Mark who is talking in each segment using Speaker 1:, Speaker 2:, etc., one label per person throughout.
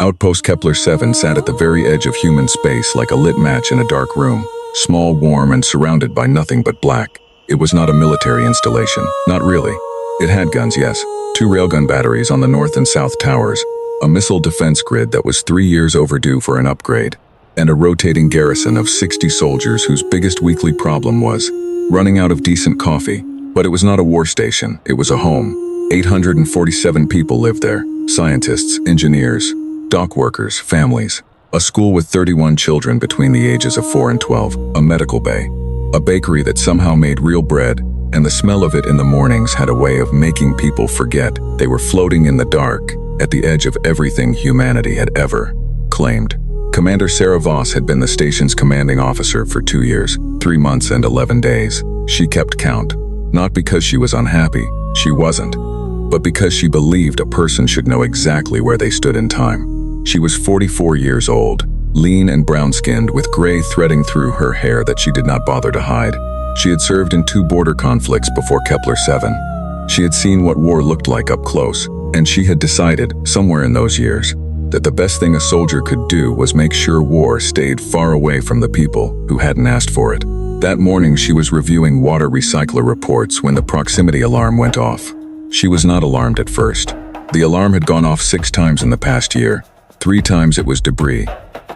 Speaker 1: Outpost Kepler-7 sat at the very edge of human space like a lit match in a dark room, small, warm, and surrounded by nothing but black. It was not a military installation, not really. It had guns, yes, 2 railgun batteries on the north and south towers, a missile defense grid that was 3 years overdue for an upgrade, and a rotating garrison of 60 soldiers whose biggest weekly problem was running out of decent coffee. But it was not a war station, it was a home. 847 people lived there, scientists, engineers, dock workers, families. A school with 31 children between the ages of 4 and 12, a medical bay, a bakery that somehow made real bread, and the smell of it in the mornings had a way of making people forget they were floating in the dark at the edge of everything humanity had ever claimed. Commander Sarah Voss had been the station's commanding officer for 2 years, 3 months and 11 days. She kept count, not because she was unhappy, she wasn't, but because she believed a person should know exactly where they stood in time. She was 44 years old, lean and brown-skinned with gray threading through her hair that she did not bother to hide. She had served in 2 border conflicts before Kepler-7. She had seen what war looked like up close, and she had decided, somewhere in those years, that the best thing a soldier could do was make sure war stayed far away from the people who hadn't asked for it. That morning she was reviewing water recycler reports when the proximity alarm went off. She was not alarmed at first. The alarm had gone off 6 times in the past year. 3 times it was debris.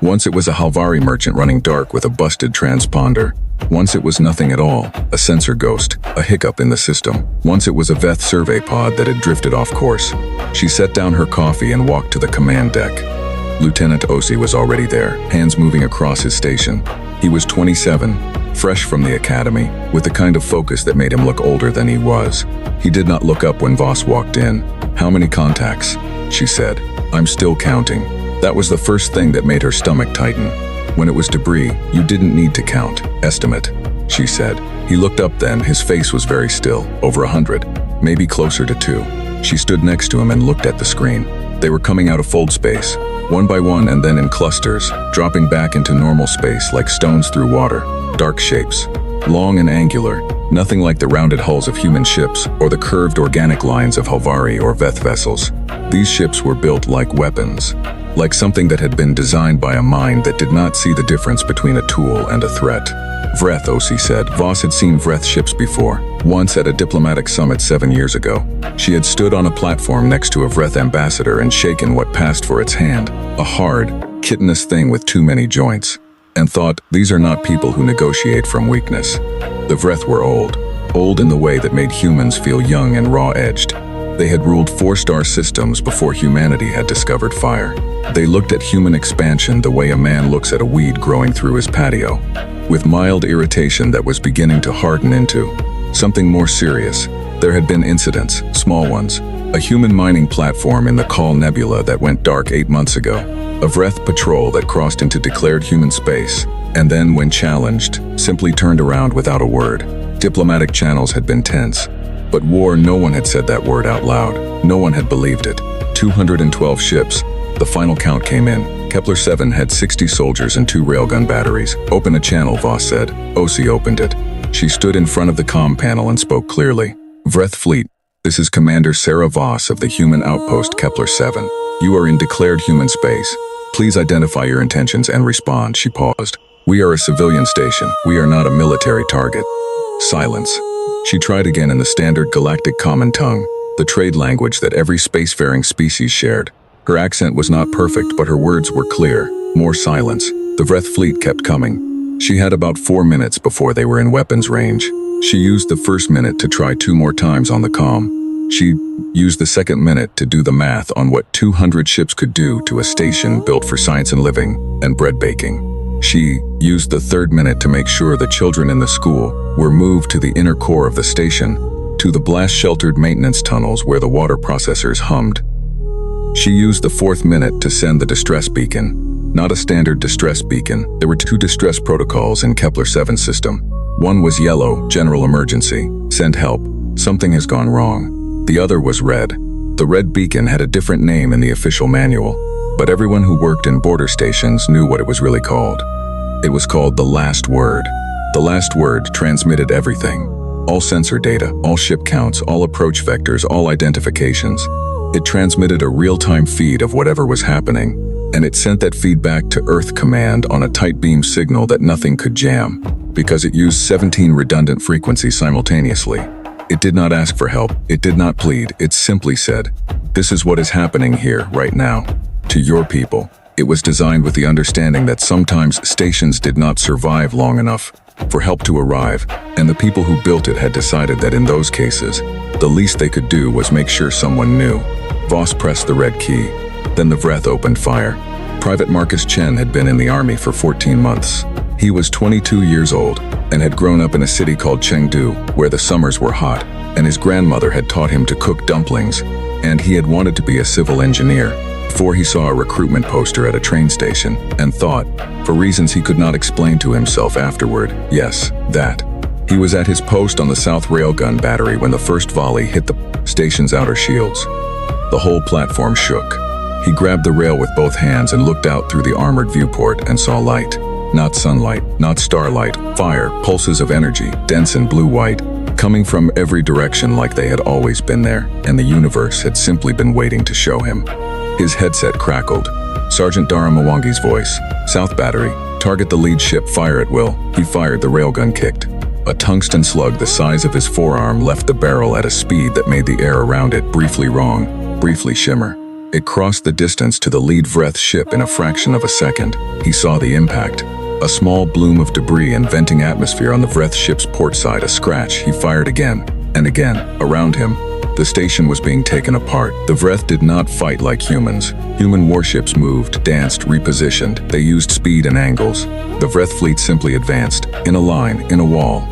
Speaker 1: Once it was a Halvari merchant running dark with a busted transponder. Once it was nothing at all, a sensor ghost, a hiccup in the system. Once it was a Veth survey pod that had drifted off course. She set down her coffee and walked to the command deck. Lieutenant Osi was already there, hands moving across his station. He was 27, fresh from the academy, with the kind of focus that made him look older than he was. He did not look up when Voss walked in. "How many contacts?" she said. "I'm still counting." That was the first thing that made her stomach tighten. When it was debris, you didn't need to count. Estimate, she said. He looked up then, his face was very still, over 100, maybe closer to 2. She stood next to him and looked at the screen. They were coming out of fold space, one by one and then in clusters, dropping back into normal space like stones through water, dark shapes, long and angular, nothing like the rounded hulls of human ships or the curved organic lines of Halvari or Veth vessels. These ships were built like weapons, like something that had been designed by a mind that did not see the difference between a tool and a threat. Vreth, Osi said. Voss had seen Vreth ships before, once at a diplomatic summit 7 years ago. She had stood on a platform next to a Vreth ambassador and shaken what passed for its hand, a hard, chitinous thing with too many joints, and thought, these are not people who negotiate from weakness. The Vreth were old in the way that made humans feel young and raw-edged. They had ruled 4-star systems before humanity had discovered fire. They looked at human expansion the way a man looks at a weed growing through his patio, with mild irritation that was beginning to harden into something more serious. There had been incidents, small ones, a human mining platform in the Call Nebula that went dark 8 months ago, a Vreth patrol that crossed into declared human space, and then, when challenged, simply turned around without a word. Diplomatic channels had been tense. But war, no one had said that word out loud. No one had believed it. 212 ships. The final count came in. Kepler-7 had 60 soldiers and 2 railgun batteries. "Open a channel," Voss said. Osi opened it. She stood in front of the comm panel and spoke clearly. "Vreth Fleet, this is Commander Sarah Voss of the human outpost Kepler-7. You are in declared human space. Please identify your intentions and respond." She paused. "We are a civilian station. We are not a military target." Silence. She tried again in the standard galactic common tongue, the trade language that every spacefaring species shared. Her accent was not perfect, but her words were clear. More silence. The Vreth fleet kept coming. She had about 4 minutes before they were in weapons range. She used the first minute to try 2 more times on the comm. She used the second minute to do the math on what 200 ships could do to a station built for science and living and bread baking. She used the third minute to make sure the children in the school were moved to the inner core of the station, to the blast-sheltered maintenance tunnels where the water processors hummed. She used the 4th minute to send the distress beacon. Not a standard distress beacon. There were 2 distress protocols in Kepler-7 system. One was yellow, general emergency, send help, something has gone wrong. The other was red. The red beacon had a different name in the official manual, but everyone who worked in border stations knew what it was really called. It was called the last word. The last word transmitted everything. All sensor data, all ship counts, all approach vectors, all identifications. It transmitted a real-time feed of whatever was happening, and it sent that feedback to Earth Command on a tight beam signal that nothing could jam, because it used 17 redundant frequencies simultaneously. It did not ask for help, it did not plead, it simply said, "This is what is happening here, right now, to your people." It was designed with the understanding that sometimes stations did not survive long enough for help to arrive, and the people who built it had decided that in those cases, the least they could do was make sure someone knew. Voss pressed the red key. Then the Vreth opened fire. Private Marcus Chen had been in the army for 14 months. He was 22 years old and had grown up in a city called Chengdu, where the summers were hot, and his grandmother had taught him to cook dumplings, and he had wanted to be a civil engineer before he saw a recruitment poster at a train station and thought, for reasons he could not explain to himself afterward, yes, that. He was at his post on the South Railgun Battery when the first volley hit the station's outer shields. The whole platform shook. He grabbed the rail with both hands and looked out through the armored viewport and saw light. Not sunlight, not starlight, fire, pulses of energy, dense and blue-white, coming from every direction like they had always been there, and the universe had simply been waiting to show him. His headset crackled. Sergeant Dara Mwangi's voice. "South Battery, target the lead ship, fire at will." He fired, the railgun kicked. A tungsten slug the size of his forearm left the barrel at a speed that made the air around it briefly wrong, briefly shimmer. It crossed the distance to the lead Vreth ship in a fraction of a second. He saw the impact. A small bloom of debris and venting atmosphere on the Vreth ship's port side, a scratch. He fired again, and again. Around him, the station was being taken apart. The Vreth did not fight like humans. Human warships moved, danced, repositioned. They used speed and angles. The Vreth fleet simply advanced, in a line, in a wall.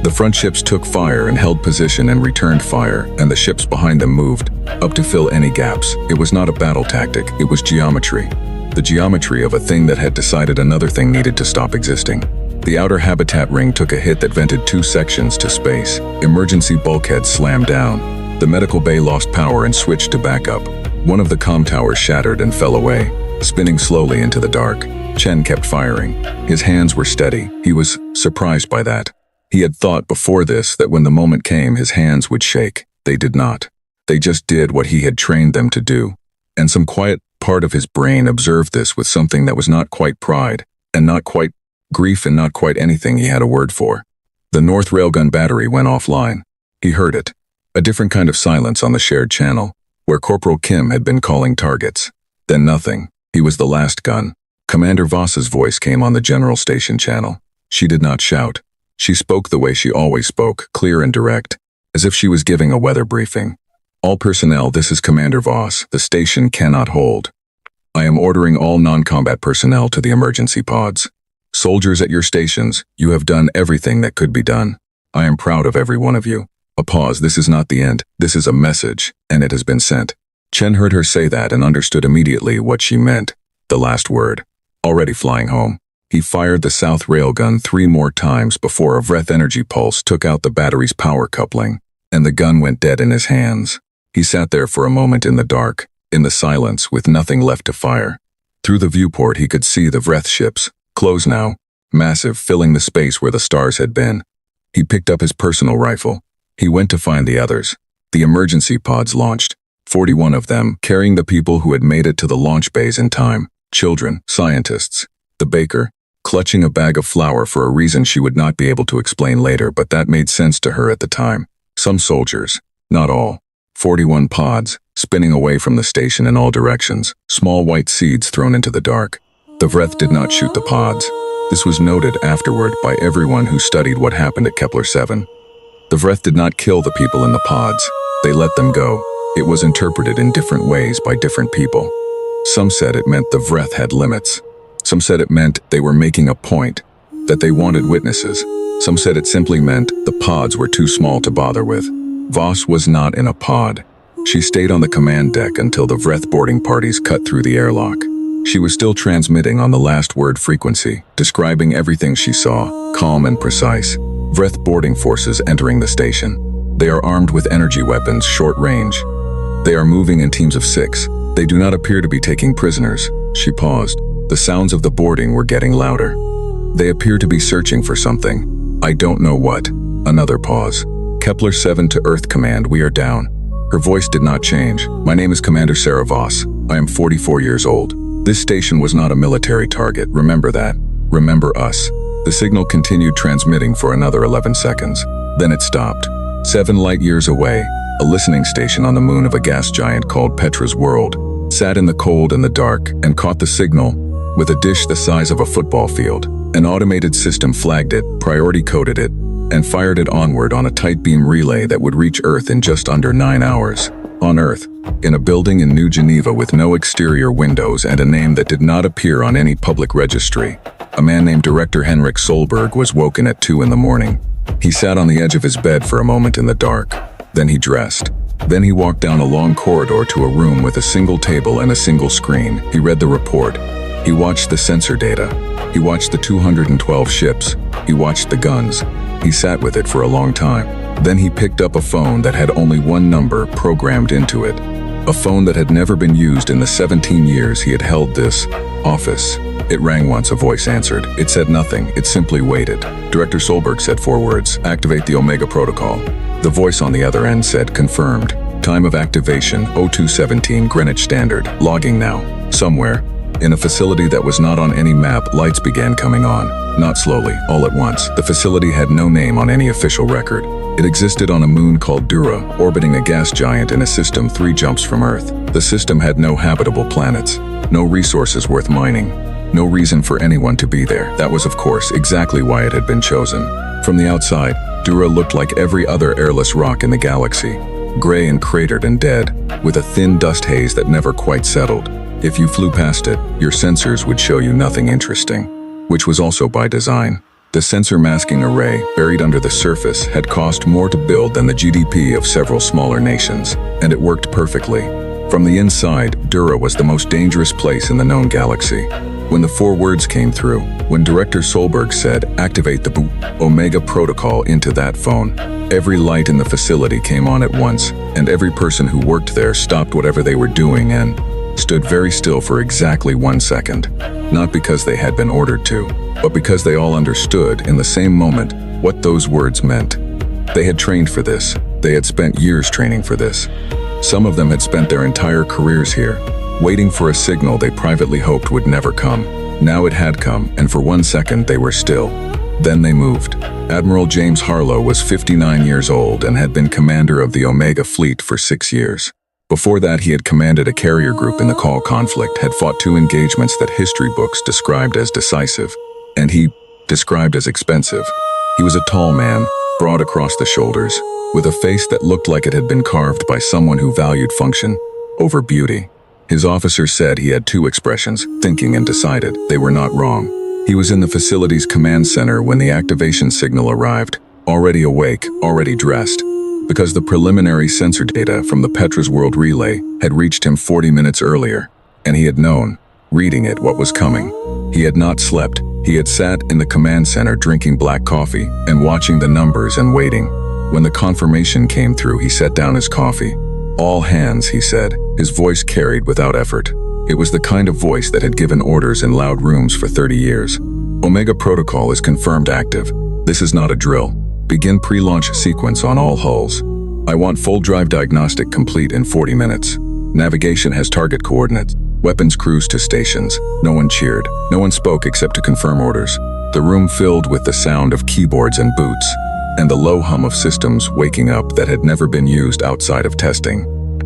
Speaker 1: The front ships took fire and held position and returned fire, and the ships behind them moved, up to fill any gaps. It was not a battle tactic, it was geometry. The geometry of a thing that had decided another thing needed to stop existing. The outer habitat ring took a hit that vented 2 sections to space. Emergency bulkheads slammed down. The medical bay lost power and switched to backup. One of the comm towers shattered and fell away, spinning slowly into the dark. Chen kept firing. His hands were steady. He was surprised by that. He had thought before this that when the moment came, his hands would shake. They did not. They just did what he had trained them to do. And some quiet part of his brain observed this with something that was not quite pride, and not quite grief, and not quite anything he had a word for. The North Railgun Battery went offline. He heard it. A different kind of silence on the shared channel, where Corporal Kim had been calling targets. Then nothing. He was the last gun. Commander Voss's voice came on the general station channel. She did not shout. She spoke the way she always spoke, clear and direct, as if she was giving a weather briefing. "All personnel, this is Commander Voss. The station cannot hold. I am ordering all non-combat personnel to the emergency pods. Soldiers at your stations, you have done everything that could be done. I am proud of every one of you." A pause. "This is not the end. This is a message, and it has been sent." Chen heard her say that and understood immediately what she meant. The last word. Already flying home. He fired the south railgun 3 more times before a Vreth energy pulse took out the battery's power coupling, and the gun went dead in his hands. He sat there for a moment in the dark, in the silence, with nothing left to fire. Through the viewport he could see the Vreth ships, closed now, massive, filling the space where the stars had been. He picked up his personal rifle. He went to find the others. The emergency pods launched, 41 of them, carrying the people who had made it to the launch bays in time. Children, scientists, the baker, clutching a bag of flour for a reason she would not be able to explain later, but that made sense to her at the time. Some soldiers, not all. 41 pods, spinning away from the station in all directions, small white seeds thrown into the dark. The Vreth did not shoot the pods. This was noted afterward by everyone who studied what happened at Kepler 7. The Vreth did not kill the people in the pods. They let them go. It was interpreted in different ways by different people. Some said it meant the Vreth had limits. Some said it meant they were making a point, that they wanted witnesses. Some said it simply meant the pods were too small to bother with. Voss was not in a pod. She stayed on the command deck until the Vreth boarding parties cut through the airlock. She was still transmitting on the last word frequency, describing everything she saw, calm and precise. Vreth boarding forces entering the station. They are armed with energy weapons, short range. They are moving in teams of 6. They do not appear to be taking prisoners. She paused. The sounds of the boarding were getting louder. They appear to be searching for something. I don't know what. Another pause. Kepler 7 to Earth Command, we are down. Her voice did not change. My name is Commander Sarah Voss. I am 44 years old. This station was not a military target, remember that. Remember us. The signal continued transmitting for another 11 seconds. Then it stopped. 7 light years away, a listening station on the moon of a gas giant called Petra's World sat in the cold and the dark and caught the signal with a dish the size of a football field. An automated system flagged it, priority coded it, and fired it onward on a tight beam relay that would reach Earth in just under 9 hours. On Earth, in a building in New Geneva with no exterior windows and a name that did not appear on any public registry, a man named Director Henrik Solberg was woken at 2 in the morning. He sat on the edge of his bed for a moment in the dark. Then he dressed. Then he walked down a long corridor to a room with a single table and a single screen. He read the report. He watched the sensor data. He watched the 212 ships. He watched the guns. He sat with it for a long time. Then he picked up a phone that had only one number programmed into it. A phone that had never been used in the 17 years he had held this office. It rang once, a voice answered. It said nothing, it simply waited. Director Solberg said 4 words, activate the Omega protocol. The voice on the other end said, confirmed. Time of activation, 0217 Greenwich Standard, logging now. Somewhere, in a facility that was not on any map, lights began coming on. Not slowly, all at once. The facility had no name on any official record. It existed on a moon called Dura, orbiting a gas giant in a system 3 jumps from Earth. The system had no habitable planets, no resources worth mining, no reason for anyone to be there. That was, of course, exactly why it had been chosen. From the outside, Dura looked like every other airless rock in the galaxy, gray and cratered and dead, with a thin dust haze that never quite settled. If you flew past it, your sensors would show you nothing interesting, which was also by design. The sensor masking array, buried under the surface, had cost more to build than the GDP of several smaller nations, and it worked perfectly. From the inside, Dura was the most dangerous place in the known galaxy. When the 4 words came through, when Director Solberg said, activate the Omega protocol into that phone, every light in the facility came on at once, and every person who worked there stopped whatever they were doing and stood very still for exactly 1 second. Not because they had been ordered to, but because they all understood in the same moment what those words meant. They had trained for this. They had spent years training for this. Some of them had spent their entire careers here, waiting for a signal they privately hoped would never come. Now it had come, and for 1 second they were still. Then they moved. Admiral James Harlow was 59 years old and had been commander of the Omega Fleet for 6 years. Before that, he had commanded a carrier group in the Call conflict, had fought 2 engagements that history books described as decisive, and he described as expensive. He was a tall man, broad across the shoulders, with a face that looked like it had been carved by someone who valued function over beauty. His officers said he had 2 expressions, thinking and decided. They were not wrong. He was in the facility's command center when the activation signal arrived, already awake, already dressed, because the preliminary sensor data from the Petra's World relay had reached him 40 minutes earlier, and he had known, reading it, what was coming. He had not slept. He had sat in the command center drinking black coffee and watching the numbers and waiting. When the confirmation came through, he set down his coffee. All hands, he said, his voice carried without effort. It was the kind of voice that had given orders in loud rooms for 30 years. Omega protocol is confirmed active. This is not a drill. Begin pre-launch sequence on all hulls. I want full drive diagnostic complete in 40 minutes. Navigation has target coordinates. Weapons cruise to stations. No one cheered. No one spoke except to confirm orders. The room filled with the sound of keyboards and boots, and the low hum of systems waking up that had never been used outside of testing.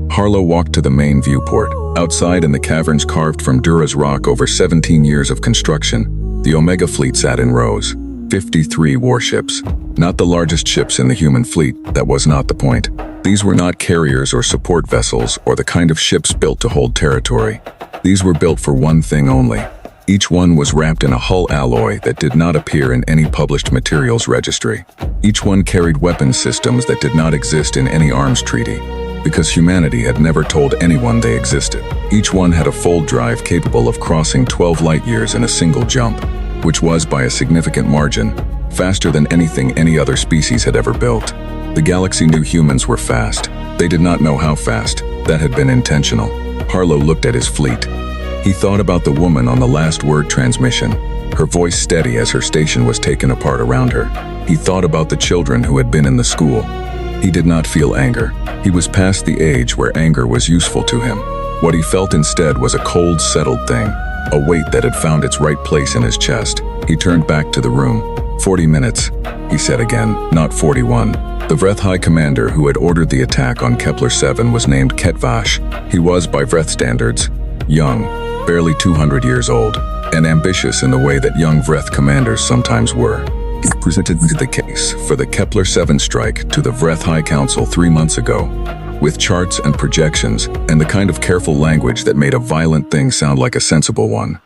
Speaker 1: Harlow walked to the main viewport. Outside in the caverns carved from Dura's rock over 17 years of construction, the Omega fleet sat in rows. 53 warships. Not the largest ships in the human fleet, that was not the point. These were not carriers or support vessels or the kind of ships built to hold territory. These were built for one thing only. Each one was wrapped in a hull alloy that did not appear in any published materials registry. Each one carried weapons systems that did not exist in any arms treaty, because humanity had never told anyone they existed. Each one had a full drive capable of crossing 12 light years in a single jump, which was, by a significant margin, faster than anything any other species had ever built. The galaxy knew humans were fast. They did not know how fast. That had been intentional. Harlow looked at his fleet. He thought about the woman on the last word transmission, her voice steady as her station was taken apart around her. He thought about the children who had been in the school. He did not feel anger. He was past the age where anger was useful to him. What he felt instead was a cold, settled thing, a weight that had found its right place in his chest. He turned back to the room. 40 minutes, he said again, not 41. The Vreth High Commander who had ordered the attack on Kepler 7 was named Ketvash. He was, by Vreth standards, young, barely 200 years old, and ambitious in the way that young Vreth commanders sometimes were. He presented the case for the Kepler 7 strike to the Vreth High Council 3 months ago, with charts and projections and the kind of careful language that made a violent thing sound like a sensible one.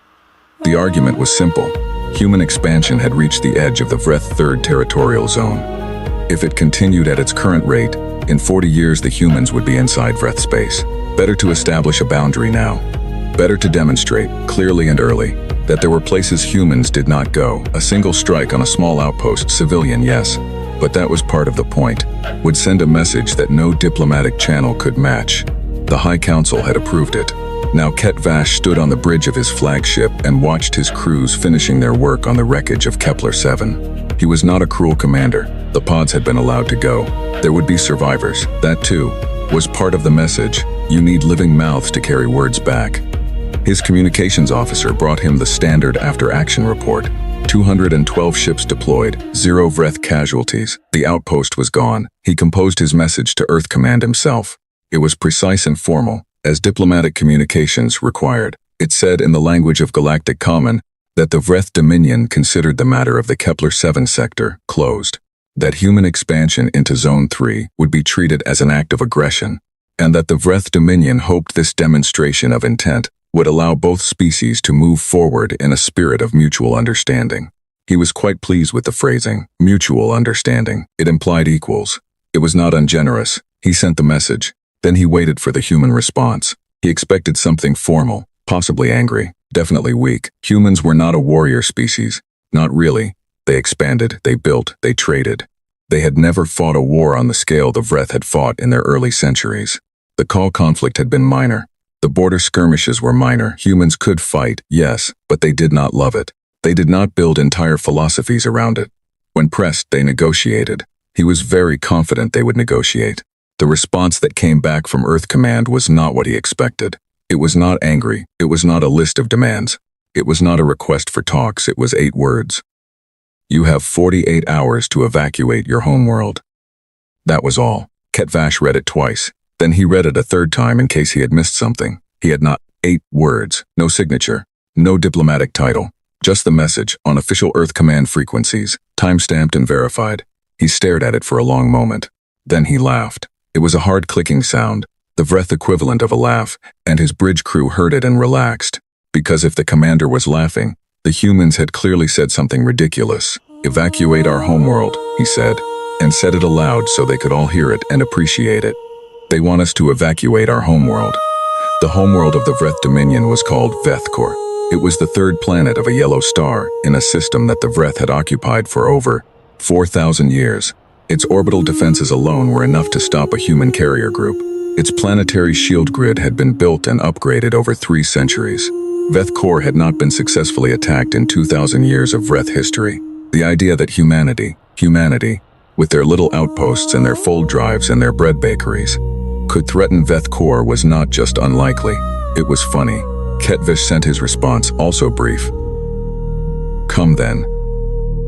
Speaker 1: The argument was simple. Human expansion had reached the edge of the Vreth Third Territorial Zone. If it continued at its current rate, in 40 years the humans would be inside Vreth space. Better to establish a boundary now. Better to demonstrate, clearly and early, that there were places humans did not go. A single strike on a small outpost, civilian, yes, but that was part of the point, would send a message that no diplomatic channel could match. The High Council had approved it. Now Ketvash stood on the bridge of his flagship and watched his crews finishing their work on the wreckage of Kepler 7. He was not a cruel commander. The pods had been allowed to go. There would be survivors. That too was part of the message. You need living mouths to carry words back. His communications officer brought him the standard after-action report. 212 ships deployed, 0 Vreth casualties. The outpost was gone. He composed his message to Earth Command himself. It was precise and formal, as diplomatic communications required. It said in the language of Galactic Common that the Vreth Dominion considered the matter of the Kepler 7 sector closed, that human expansion into Zone 3 would be treated as an act of aggression, and that the Vreth Dominion hoped this demonstration of intent would allow both species to move forward in a spirit of mutual understanding. He was quite pleased with the phrasing, mutual understanding. It implied equals. It was not ungenerous. He sent the message. Then he waited for the human response. He expected something formal, possibly angry, definitely weak. Humans were not a warrior species. Not really. They expanded, they built, they traded. They had never fought a war on the scale the Vreth had fought in their early centuries. The Khal conflict had been minor. The border skirmishes were minor. Humans could fight, yes, but they did not love it. They did not build entire philosophies around it. When pressed, they negotiated. He was very confident they would negotiate. The response that came back from Earth Command was not what he expected. It was not angry. It was not a list of demands. It was not a request for talks. It was 8 words. You have 48 hours to evacuate your homeworld. That was all. Ketvash read it twice. Then he read it a third time in case he had missed something. He had not 8 words, no signature, no diplomatic title, just the message on official Earth Command frequencies, time-stamped and verified. He stared at it for a long moment. Then he laughed. It was a hard clicking sound, the Vreth equivalent of a laugh, and his bridge crew heard it and relaxed. Because if the commander was laughing, the humans had clearly said something ridiculous. Evacuate our homeworld, he said, and said it aloud so they could all hear it and appreciate it. They want us to evacuate our homeworld. The homeworld of the Vreth Dominion was called Vethkor. It was the 3rd planet of a yellow star in a system that the Vreth had occupied for over 4,000 years. Its orbital defenses alone were enough to stop a human carrier group. Its planetary shield grid had been built and upgraded over 3 centuries. Vethkor had not been successfully attacked in 2,000 years of Vreth history. The idea that humanity, with their little outposts and their fold drives and their bread bakeries, could threaten Vethkor was not just unlikely, it was funny. Ketvash sent his response, also brief. Come then.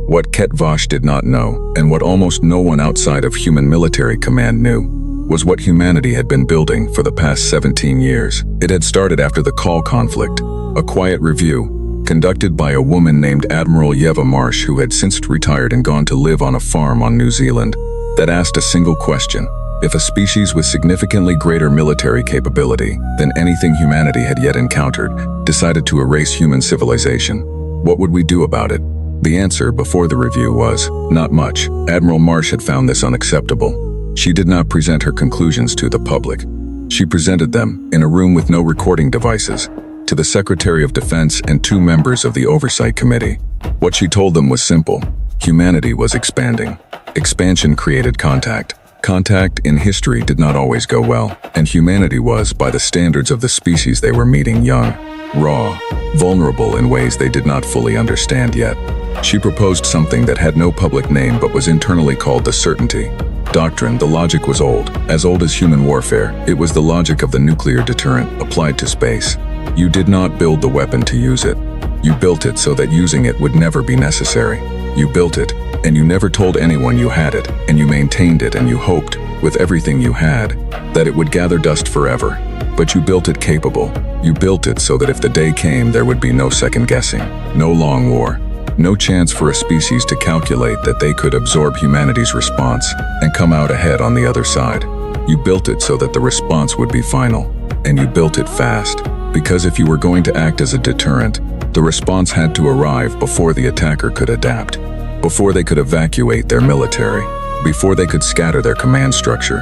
Speaker 1: What Ketvash did not know, and what almost no one outside of human military command knew, was what humanity had been building for the past 17 years. It had started after the Khal conflict, a quiet review, conducted by a woman named Admiral Yeva Marsh who had since retired and gone to live on a farm on New Zealand, that asked a single question. If a species with significantly greater military capability than anything humanity had yet encountered decided to erase human civilization, what would we do about it? The answer before the review was, not much. Admiral Marsh had found this unacceptable. She did not present her conclusions to the public. She presented them, in a room with no recording devices, to the Secretary of Defense and 2 members of the Oversight Committee. What she told them was simple. Humanity was expanding. Expansion created contact. Contact in history did not always go well, and humanity was, by the standards of the species they were meeting, young, raw, vulnerable in ways they did not fully understand yet. She proposed something that had no public name but was internally called the certainty doctrine. The logic was old as human warfare. It was the logic of the nuclear deterrent applied to space. You did not build the weapon to use it. You built it so that using it would never be necessary. You built it, and you never told anyone you had it, and you maintained it, and you hoped, with everything you had, that it would gather dust forever. But you built it capable. You built it so that if the day came, there would be no second guessing, no long war, no chance for a species to calculate that they could absorb humanity's response and come out ahead on the other side. You built it so that the response would be final, and you built it fast. Because if you were going to act as a deterrent, the response had to arrive before the attacker could adapt, before they could evacuate their military, before they could scatter their command structure.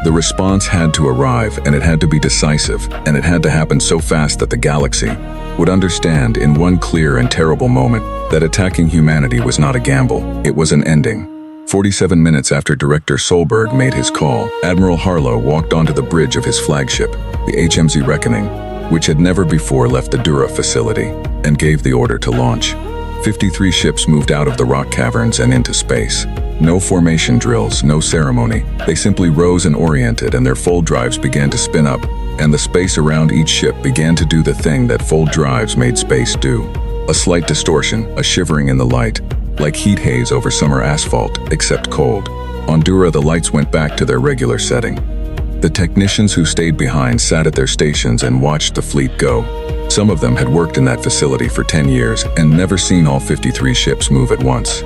Speaker 1: The response had to arrive, and it had to be decisive, and it had to happen so fast that the galaxy would understand in one clear and terrible moment that attacking humanity was not a gamble, it was an ending. 47 minutes after Director Solberg made his call, Admiral Harlow walked onto the bridge of his flagship, the HMZ Reckoning, which had never before left the Dura facility, and gave the order to launch. 53 ships moved out of the rock caverns and into space. No formation drills, no ceremony. They simply rose and oriented, and their fold drives began to spin up, and the space around each ship began to do the thing that fold drives made space do. A slight distortion, a shivering in the light, like heat haze over summer asphalt, except cold. On Dura, the lights went back to their regular setting. The technicians who stayed behind sat at their stations and watched the fleet go. Some of them had worked in that facility for 10 years and never seen all 53 ships move at once.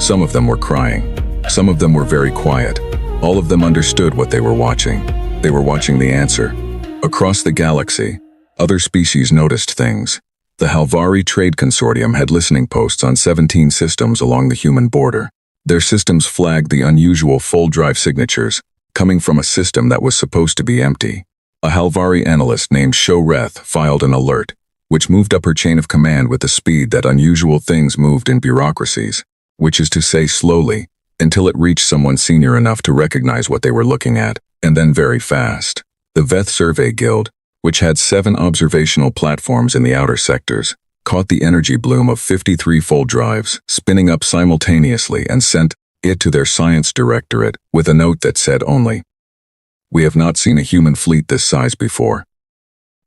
Speaker 1: Some of them were crying. Some of them were very quiet. All of them understood what they were watching. They were watching the answer. Across the galaxy, other species noticed things. The Halvari Trade Consortium had listening posts on 17 systems along the human border. Their systems flagged the unusual fold drive signatures, coming from a system that was supposed to be empty. A Halvari analyst named Shoreth filed an alert, which moved up her chain of command with the speed that unusual things moved in bureaucracies, which is to say slowly, until it reached someone senior enough to recognize what they were looking at, and then very fast. The Veth Survey Guild, which had 7 observational platforms in the outer sectors, caught the energy bloom of 53 fold drives, spinning up simultaneously, and sent it to their science directorate with a note that said only, "We have not seen a human fleet this size before."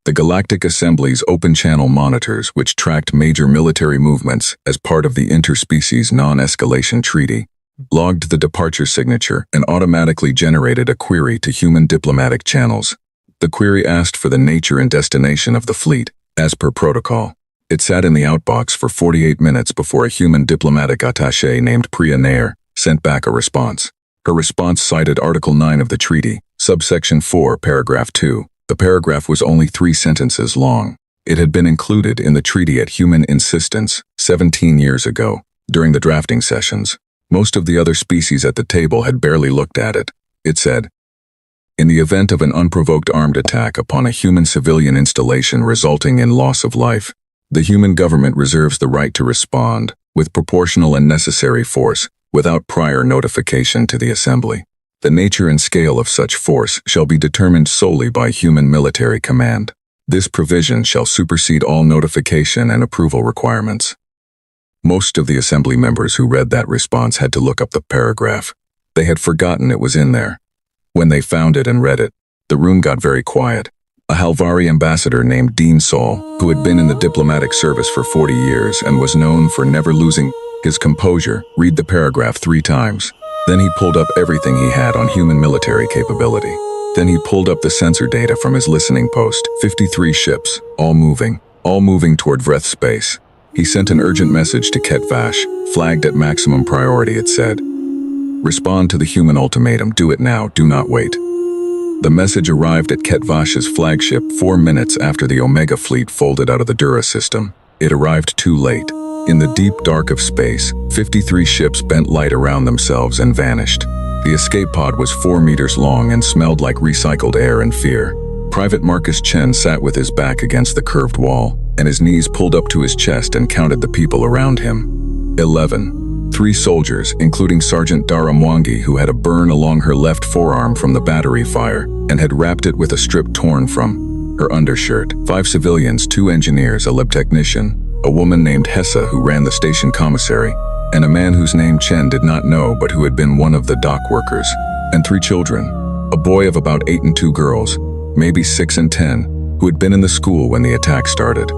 Speaker 1: The Galactic Assembly's open-channel monitors, which tracked major military movements as part of the Interspecies Non-Escalation Treaty, logged the departure signature and automatically generated a query to human diplomatic channels. The query asked for the nature and destination of the fleet, as per protocol. It sat in the outbox for 48 minutes before a human diplomatic attaché named Priya Nair sent back a response. Her response cited Article 9 of the treaty, subsection 4, paragraph 2. The paragraph was only 3 sentences long. It had been included in the treaty at human insistence 17 years ago, during the drafting sessions. Most of the other species at the table had barely looked at it. It said, "In the event of an unprovoked armed attack upon a human civilian installation resulting in loss of life, the human government reserves the right to respond with proportional and necessary force without prior notification to the Assembly. The nature and scale of such force shall be determined solely by human military command. This provision shall supersede all notification and approval requirements." Most of the Assembly members who read that response had to look up the paragraph. They had forgotten it was in there. When they found it and read it, the room got very quiet. A Halvari ambassador named Dean Saul, who had been in the diplomatic service for 40 years and was known for never losing his composure, read the paragraph 3 times. Then he pulled up everything he had on human military capability. Then he pulled up the sensor data from his listening post, 53 ships, all moving toward Vreth space. He sent an urgent message to Ketvash, flagged at maximum priority. It said, "Respond to the human ultimatum, do it now, do not wait." The message arrived at Ketvash's flagship 4 minutes after the Omega fleet folded out of the Dura system. It arrived too late. In the deep dark of space, 53 ships bent light around themselves and vanished. The escape pod was 4 meters long and smelled like recycled air and fear. Private Marcus Chen sat with his back against the curved wall, and his knees pulled up to his chest and counted the people around him. 11. 3 soldiers, including Sergeant Dara Mwangi, who had a burn along her left forearm from the battery fire and had wrapped it with a strip torn from her undershirt. 5 civilians, 2 engineers, a lab technician, a woman named Hessa who ran the station commissary, and a man whose name Chen did not know but who had been one of the dock workers, and 3 children, a boy of about 8 and 2 girls, maybe 6 and 10, who had been in the school when the attack started.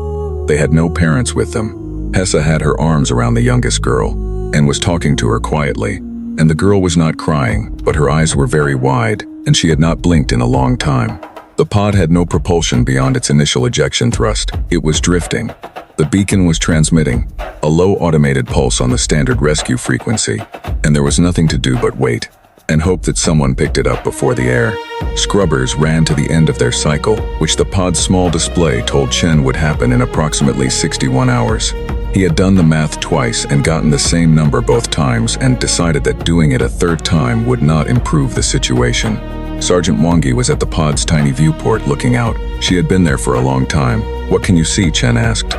Speaker 1: They had no parents with them. Hessa had her arms around the youngest girl and was talking to her quietly, and the girl was not crying, but her eyes were very wide, and she had not blinked in a long time. The pod had no propulsion beyond its initial ejection thrust. It was drifting. The beacon was transmitting a low automated pulse on the standard rescue frequency, and there was nothing to do but wait and hope that someone picked it up before the air. Scrubbers ran to the end of their cycle, which the pod's small display told Chen would happen in approximately 61 hours. He had done the math twice and gotten the same number both times and decided that doing it a third time would not improve the situation. Sergeant Wangi was at the pod's tiny viewport looking out. She had been there for a long time. "What can you see?" Chen asked.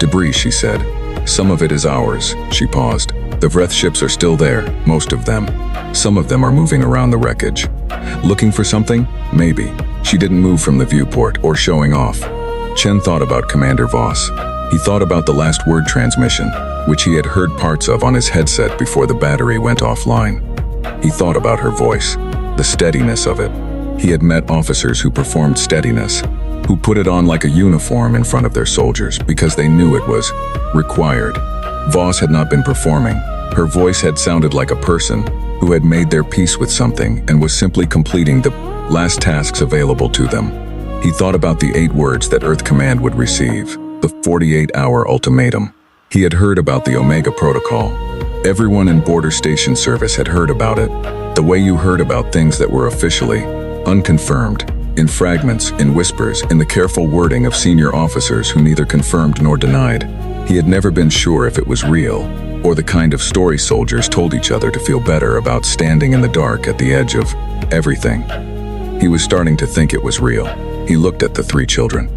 Speaker 1: "Debris," she said. "Some of it is ours." She paused. "The Vreth ships are still there, most of them. Some of them are moving around the wreckage. Looking for something? Maybe." She didn't move from the viewport or showing off. Chen thought about Commander Voss. He thought about the last word transmission, which he had heard parts of on his headset before the battery went offline. He thought about her voice, the steadiness of it. He had met officers who performed steadiness, who put it on like a uniform in front of their soldiers because they knew it was required. Voss had not been performing. Her voice had sounded like a person who had made their peace with something and was simply completing the last tasks available to them. He thought about the 8 words that Earth Command would receive, the 48-hour ultimatum. He had heard about the Omega Protocol. Everyone in Border Station Service had heard about it, the way you heard about things that were officially unconfirmed, in fragments, in whispers, in the careful wording of senior officers who neither confirmed nor denied. He had never been sure if it was real, or the kind of story soldiers told each other to feel better about standing in the dark at the edge of everything. He was starting to think it was real. He looked at the 3 children.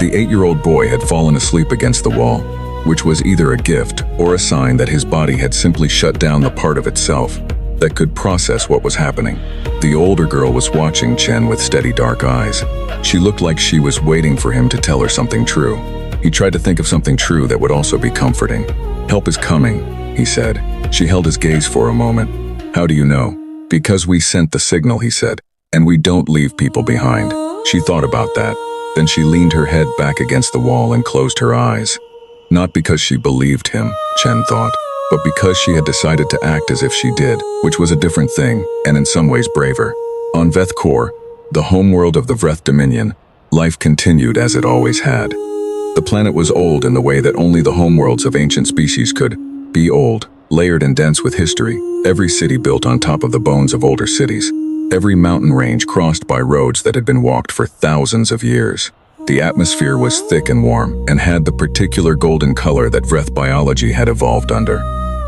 Speaker 1: The 8-year-old boy had fallen asleep against the wall, which was either a gift or a sign that his body had simply shut down the part of itself that could process what was happening. The older girl was watching Chen with steady dark eyes. She looked like she was waiting for him to tell her something true. He tried to think of something true that would also be comforting. "Help is coming," he said. She held his gaze for a moment. "How do you know?" "Because we sent the signal," he said, "and we don't leave people behind." She thought about that. Then she leaned her head back against the wall and closed her eyes. Not because she believed him, Chen thought, but because she had decided to act as if she did, which was a different thing, and in some ways braver. On Veth Core, the homeworld of the Vreth Dominion, life continued as it always had. The planet was old in the way that only the homeworlds of ancient species could be old, layered and dense with history, every city built on top of the bones of older cities, every mountain range crossed by roads that had been walked for thousands of years. The atmosphere was thick and warm, and had the particular golden color that Vreth biology had evolved under.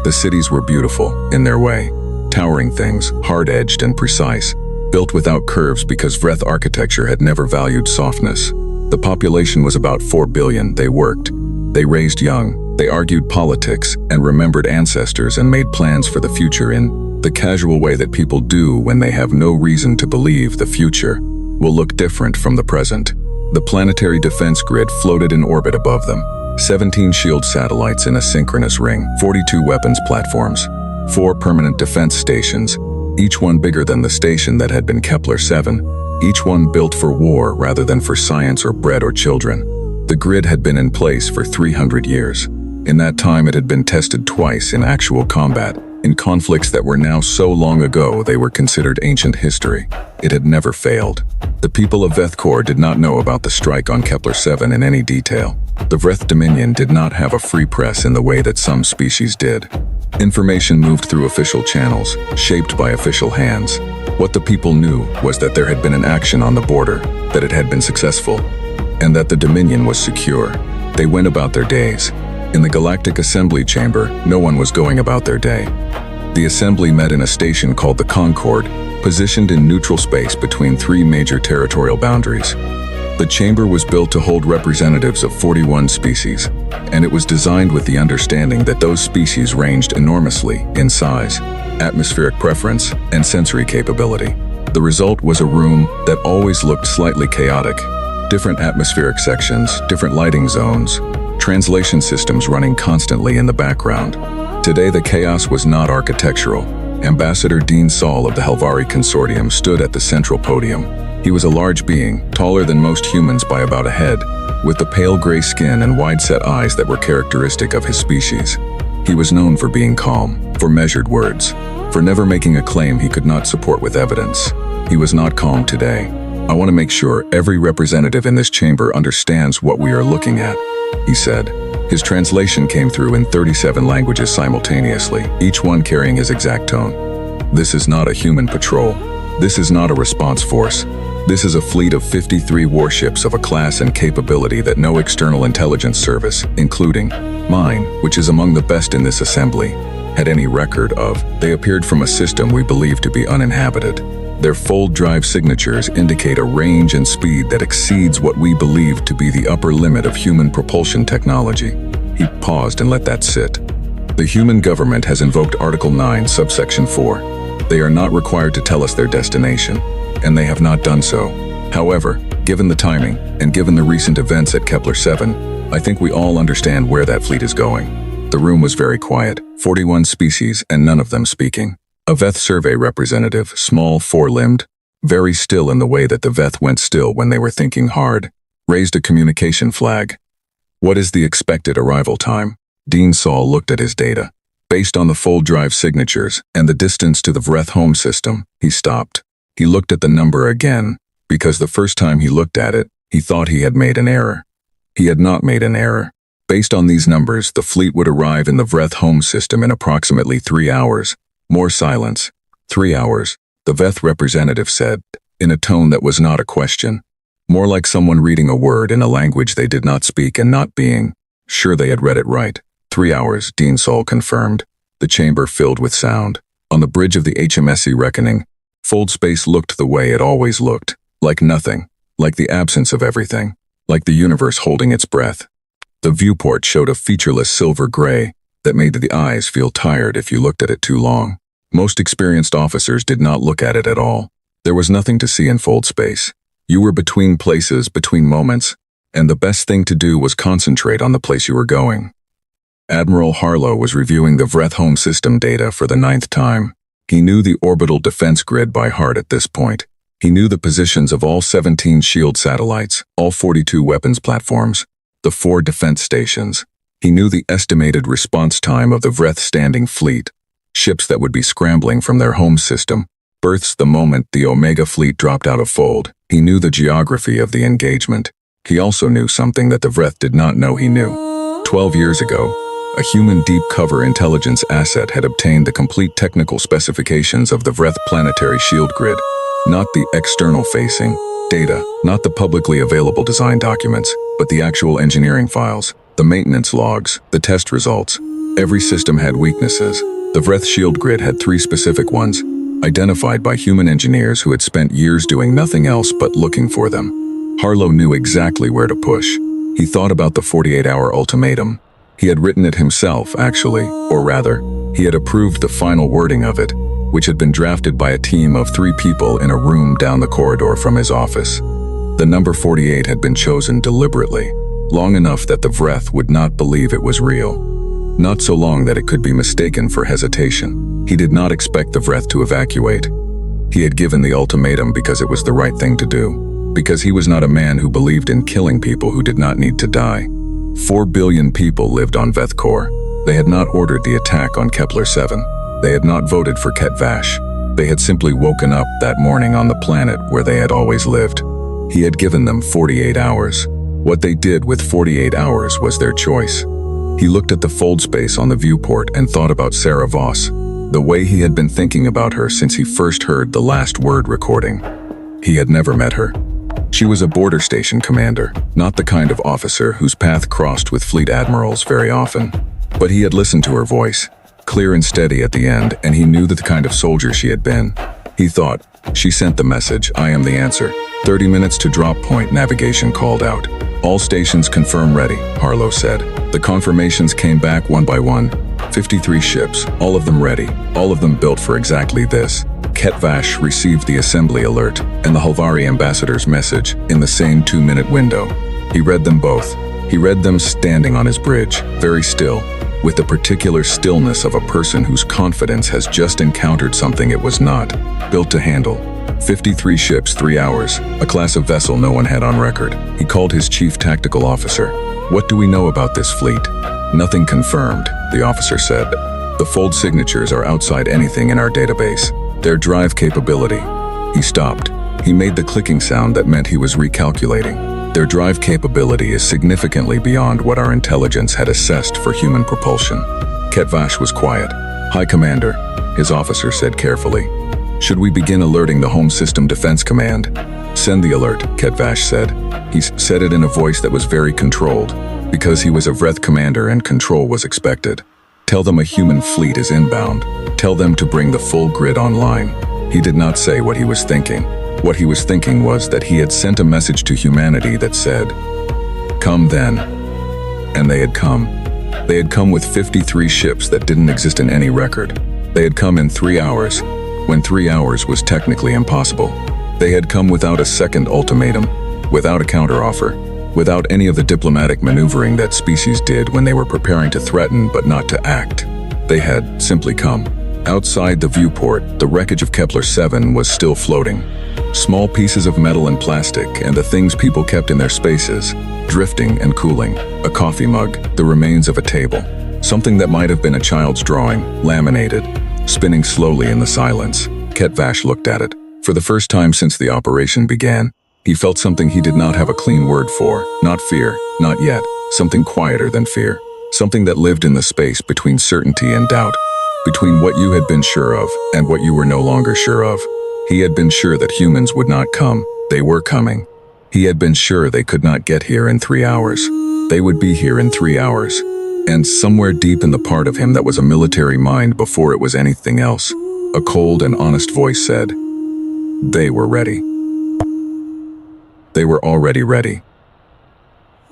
Speaker 1: The cities were beautiful, in their way. Towering things, hard-edged and precise, built without curves because Vreth architecture had never valued softness. The population was about 4 billion. They worked. They raised young. They argued politics and remembered ancestors and made plans for the future in the casual way that people do when they have no reason to believe the future will look different from the present. The planetary defense grid floated in orbit above them. 17 shield satellites in a synchronous ring, 42 weapons platforms, 4 permanent defense stations, each one bigger than the station that had been Kepler 7, each one built for war rather than for science or bread or children. The grid had been in place for 300 years. In that time, it had been tested twice in actual combat, in conflicts that were now so long ago they were considered ancient history. It had never failed. The people of Vethkor did not know about the strike on Kepler 7 in any detail. The Vreth Dominion did not have a free press in the way that some species did. Information moved through official channels, shaped by official hands. What the people knew was that there had been an action on the border, that it had been successful, and that the Dominion was secure. They went about their days. In the Galactic Assembly Chamber, no one was going about their day. The Assembly met in a station called the Concord, positioned in neutral space between 3 major territorial boundaries. The chamber was built to hold representatives of 41 species, and it was designed with the understanding that those species ranged enormously in size, atmospheric preference, and sensory capability. The result was a room that always looked slightly chaotic. Different atmospheric sections, different lighting zones, translation systems running constantly in the background. Today the chaos was not architectural. Ambassador Dean Saul of the Helvari Consortium stood at the central podium. He was a large being, taller than most humans by about a head, with the pale gray skin and wide-set eyes that were characteristic of his species. He was known for being calm, for measured words, for never making a claim he could not support with evidence. He was not calm today. "I want to make sure every representative in this chamber understands what we are looking at," he said. His translation came through in 37 languages simultaneously, each one carrying his exact tone. "This is not a human patrol. This is not a response force. This is a fleet of 53 warships of a class and capability that no external intelligence service, including mine, which is among the best in this assembly, had any record of. They appeared from a system we believe to be uninhabited. Their fold drive signatures indicate a range and speed that exceeds what we believe to be the upper limit of human propulsion technology." He paused and let that sit. "The human government has invoked Article 9, subsection 4. They are not required to tell us their destination, and they have not done so. However, given the timing, and given the recent events at Kepler 7, I think we all understand where that fleet is going." The room was very quiet, 41 species and none of them speaking. A Veth survey representative, small, four-limbed, very still in the way that the Veth went still when they were thinking hard, raised a communication flag. "What is the expected arrival time?" Dean Saul looked at his data. Based on the fold drive signatures and the distance to the Vreth home system, he stopped. He looked at the number again, because the first time he looked at it, he thought he had made an error. He had not made an error. Based on these numbers, the fleet would arrive in the Vreth home system in approximately 3 hours. More silence. 3 hours, the Veth representative said, in a tone that was not a question. More like someone reading a word in a language they did not speak and not being sure they had read it right. 3 hours, Dean Saul confirmed. The chamber filled with sound. On the bridge of the HMSC Reckoning, fold space looked the way it always looked. Like nothing. Like the absence of everything. Like the universe holding its breath. The viewport showed a featureless silver gray that made the eyes feel tired if you looked at it too long. Most experienced officers did not look at it at all. There was nothing to see in fold space. You were between places, between moments, and the best thing to do was concentrate on the place you were going. Admiral Harlow was reviewing the Vreth home system data for the 9th time. He knew the orbital defense grid by heart at this point. He knew the positions of all 17 SHIELD satellites, all 42 weapons platforms, the 4 defense stations. He knew the estimated response time of the Vreth standing fleet, ships that would be scrambling from their home system, berths the moment the Omega fleet dropped out of fold. He knew the geography of the engagement. He also knew something that the Vreth did not know he knew. 12 years ago, a human deep cover intelligence asset had obtained the complete technical specifications of the Vreth planetary shield grid, not the external-facing data, not the publicly available design documents, but the actual engineering files, the maintenance logs, the test results. Every system had weaknesses. The Vreth shield grid had 3 specific ones, identified by human engineers who had spent years doing nothing else but looking for them. Harlow knew exactly where to push. He thought about the 48-hour ultimatum. He had written it himself, actually, or rather, he had approved the final wording of it, which had been drafted by a team of 3 people in a room down the corridor from his office. The number 48 had been chosen deliberately, long enough that the Vreth would not believe it was real. Not so long that it could be mistaken for hesitation. He did not expect the Vreth to evacuate. He had given the ultimatum because it was the right thing to do, because he was not a man who believed in killing people who did not need to die. 4 billion people lived on Veth Core. They had not ordered the attack on Kepler 7. They had not voted for Ket Vash. They had simply woken up that morning on the planet where they had always lived. He had given them 48 hours. What they did with 48 hours was their choice. He looked at the fold space on the viewport and thought about Sarah Voss, the way he had been thinking about her since he first heard the last word recording. He had never met her. She was a border station commander, not the kind of officer whose path crossed with fleet admirals very often. But he had listened to her voice, clear and steady at the end, and he knew the kind of soldier she had been. He thought, she sent the message, I am the answer. 30 minutes to drop point, navigation called out. All stations confirm ready, Harlow said. The confirmations came back one by one. 53 ships, all of them ready, all of them built for exactly this. Ket Vash received the assembly alert and the Halvari ambassador's message in the same 2-minute window. He read them both. He read them standing on his bridge, very still, with the particular stillness of a person whose confidence has just encountered something it was not built to handle. 53 ships, 3 hours, a class of vessel no one had on record. He called his chief tactical officer. "What do we know about this fleet?" "Nothing confirmed," the officer said. "The fold signatures are outside anything in our database. Their drive capability." He stopped. He made the clicking sound that meant he was recalculating. "Their drive capability is significantly beyond what our intelligence had assessed for human propulsion." Ketvash was quiet. "High Commander," his officer said carefully. "Should we begin alerting the Home System Defense Command?" "Send the alert," Ketvash said. He said it in a voice that was very controlled, because he was a Vreth commander and control was expected. "Tell them a human fleet is inbound. Tell them to bring the full grid online." He did not say what he was thinking. What he was thinking was that he had sent a message to humanity that said, "Come then." And they had come. They had come with 53 ships that didn't exist in any record. They had come in 3 hours, when 3 hours was technically impossible. They had come without a second ultimatum, without a counteroffer, without any of the diplomatic maneuvering that species did when they were preparing to threaten but not to act. They had simply come. Outside the viewport, the wreckage of Kepler-7 was still floating. Small pieces of metal and plastic and the things people kept in their spaces, drifting and cooling. A coffee mug, the remains of a table. Something that might have been a child's drawing, laminated, spinning slowly in the silence. Ketvash looked at it. For the first time since the operation began, he felt something he did not have a clean word for. Not fear, not yet. Something quieter than fear. Something that lived in the space between certainty and doubt. Between what you had been sure of and what you were no longer sure of. He had been sure that humans would not come. They were coming. He had been sure they could not get here in 3 hours. They would be here in 3 hours. And somewhere deep in the part of him that was a military mind before it was anything else, a cold and honest voice said, they were ready. They were already ready.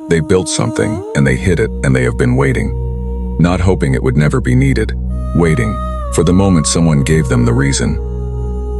Speaker 1: They built something, and they hid it, and they have been waiting. Not hoping it would never be needed. Waiting, for the moment someone gave them the reason.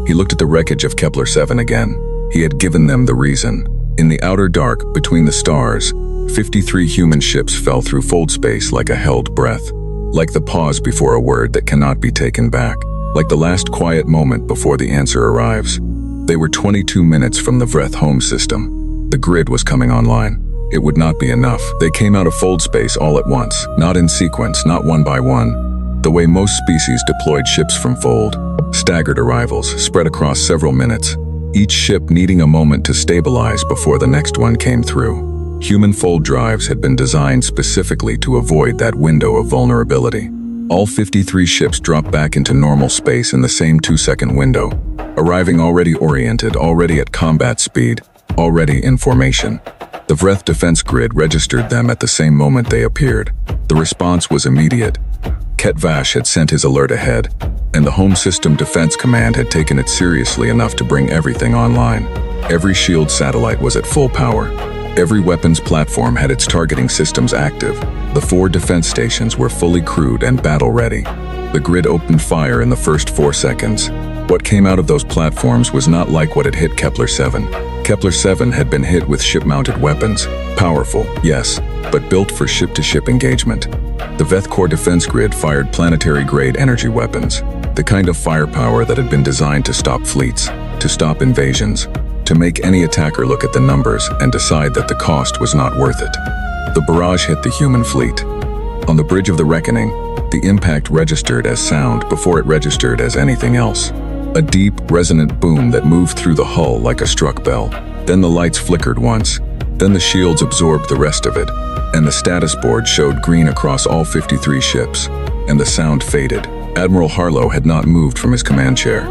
Speaker 1: He looked at the wreckage of Kepler-7 again. He had given them the reason. In the outer dark, between the stars, 53 human ships fell through fold space like a held breath. Like the pause before a word that cannot be taken back. Like the last quiet moment before the answer arrives. They were 22 minutes from the Vreth home system. The grid was coming online. It would not be enough. They came out of fold space all at once, not in sequence, not one by one. The way most species deployed ships from fold. Staggered arrivals, spread across several minutes. Each ship needing a moment to stabilize before the next one came through. Human fold drives had been designed specifically to avoid that window of vulnerability. All 53 ships dropped back into normal space in the same 2-second window, arriving already oriented, already at combat speed, already in formation. The Vreth defense grid registered them at the same moment they appeared. The response was immediate. Ketvash had sent his alert ahead, and the Home System Defense Command had taken it seriously enough to bring everything online. Every shield satellite was at full power. Every weapons platform had its targeting systems active. The 4 defense stations were fully crewed and battle-ready. The grid opened fire in the first 4 seconds. What came out of those platforms was not like what had hit Kepler-7. Kepler-7 had been hit with ship-mounted weapons. Powerful, yes, but built for ship-to-ship engagement. The Vreth core defense grid fired planetary-grade energy weapons, the kind of firepower that had been designed to stop fleets, to stop invasions, to make any attacker look at the numbers and decide that the cost was not worth it. The barrage hit the human fleet. On the Bridge of the Reckoning, the impact registered as sound before it registered as anything else. A deep, resonant boom that moved through the hull like a struck bell. Then the lights flickered once. Then the shields absorbed the rest of it, and the status board showed green across all 53 ships, and the sound faded. Admiral Harlow had not moved from his command chair.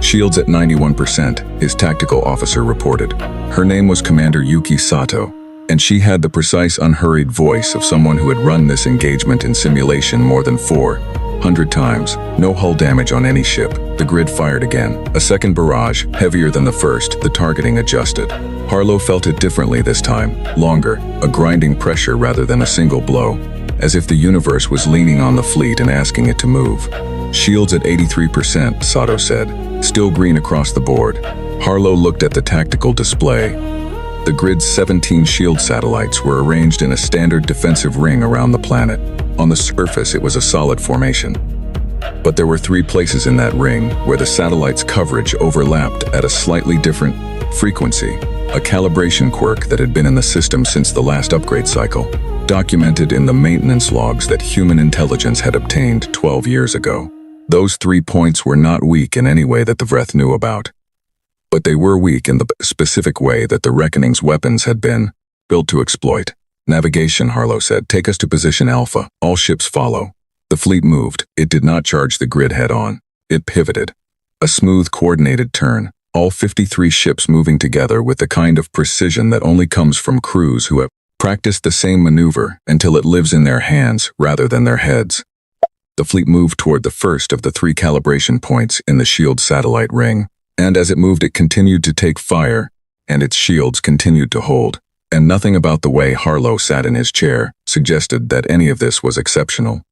Speaker 1: Shields at 91%, his tactical officer reported. Her name was Commander Yuki Sato, and she had the precise, unhurried voice of someone who had run this engagement in simulation more than 400 times. No hull damage on any ship. The grid fired again. A second barrage, heavier than the first, the targeting adjusted. Harlow felt it differently this time, longer, a grinding pressure rather than a single blow, as if the universe was leaning on the fleet and asking it to move. Shields at 83%, Sato said, still green across the board. Harlow looked at the tactical display. The grid's 17 shield satellites were arranged in a standard defensive ring around the planet. On the surface, it was a solid formation. But there were 3 places in that ring where the satellite's coverage overlapped at a slightly different frequency, a calibration quirk that had been in the system since the last upgrade cycle, documented in the maintenance logs that human intelligence had obtained 12 years ago. Those 3 points were not weak in any way that the Vreth knew about. But they were weak in the specific way that the Reckoning's weapons had been built to exploit. Navigation, Harlow said. Take us to position Alpha. All ships follow. The fleet moved. It did not charge the grid head-on. It pivoted. A smooth, coordinated turn. All 53 ships moving together with the kind of precision that only comes from crews who have practiced the same maneuver until it lives in their hands rather than their heads. The fleet moved toward the first of the 3 calibration points in the shield satellite ring, and as it moved it continued to take fire, and its shields continued to hold, and nothing about the way Harlow sat in his chair suggested that any of this was exceptional.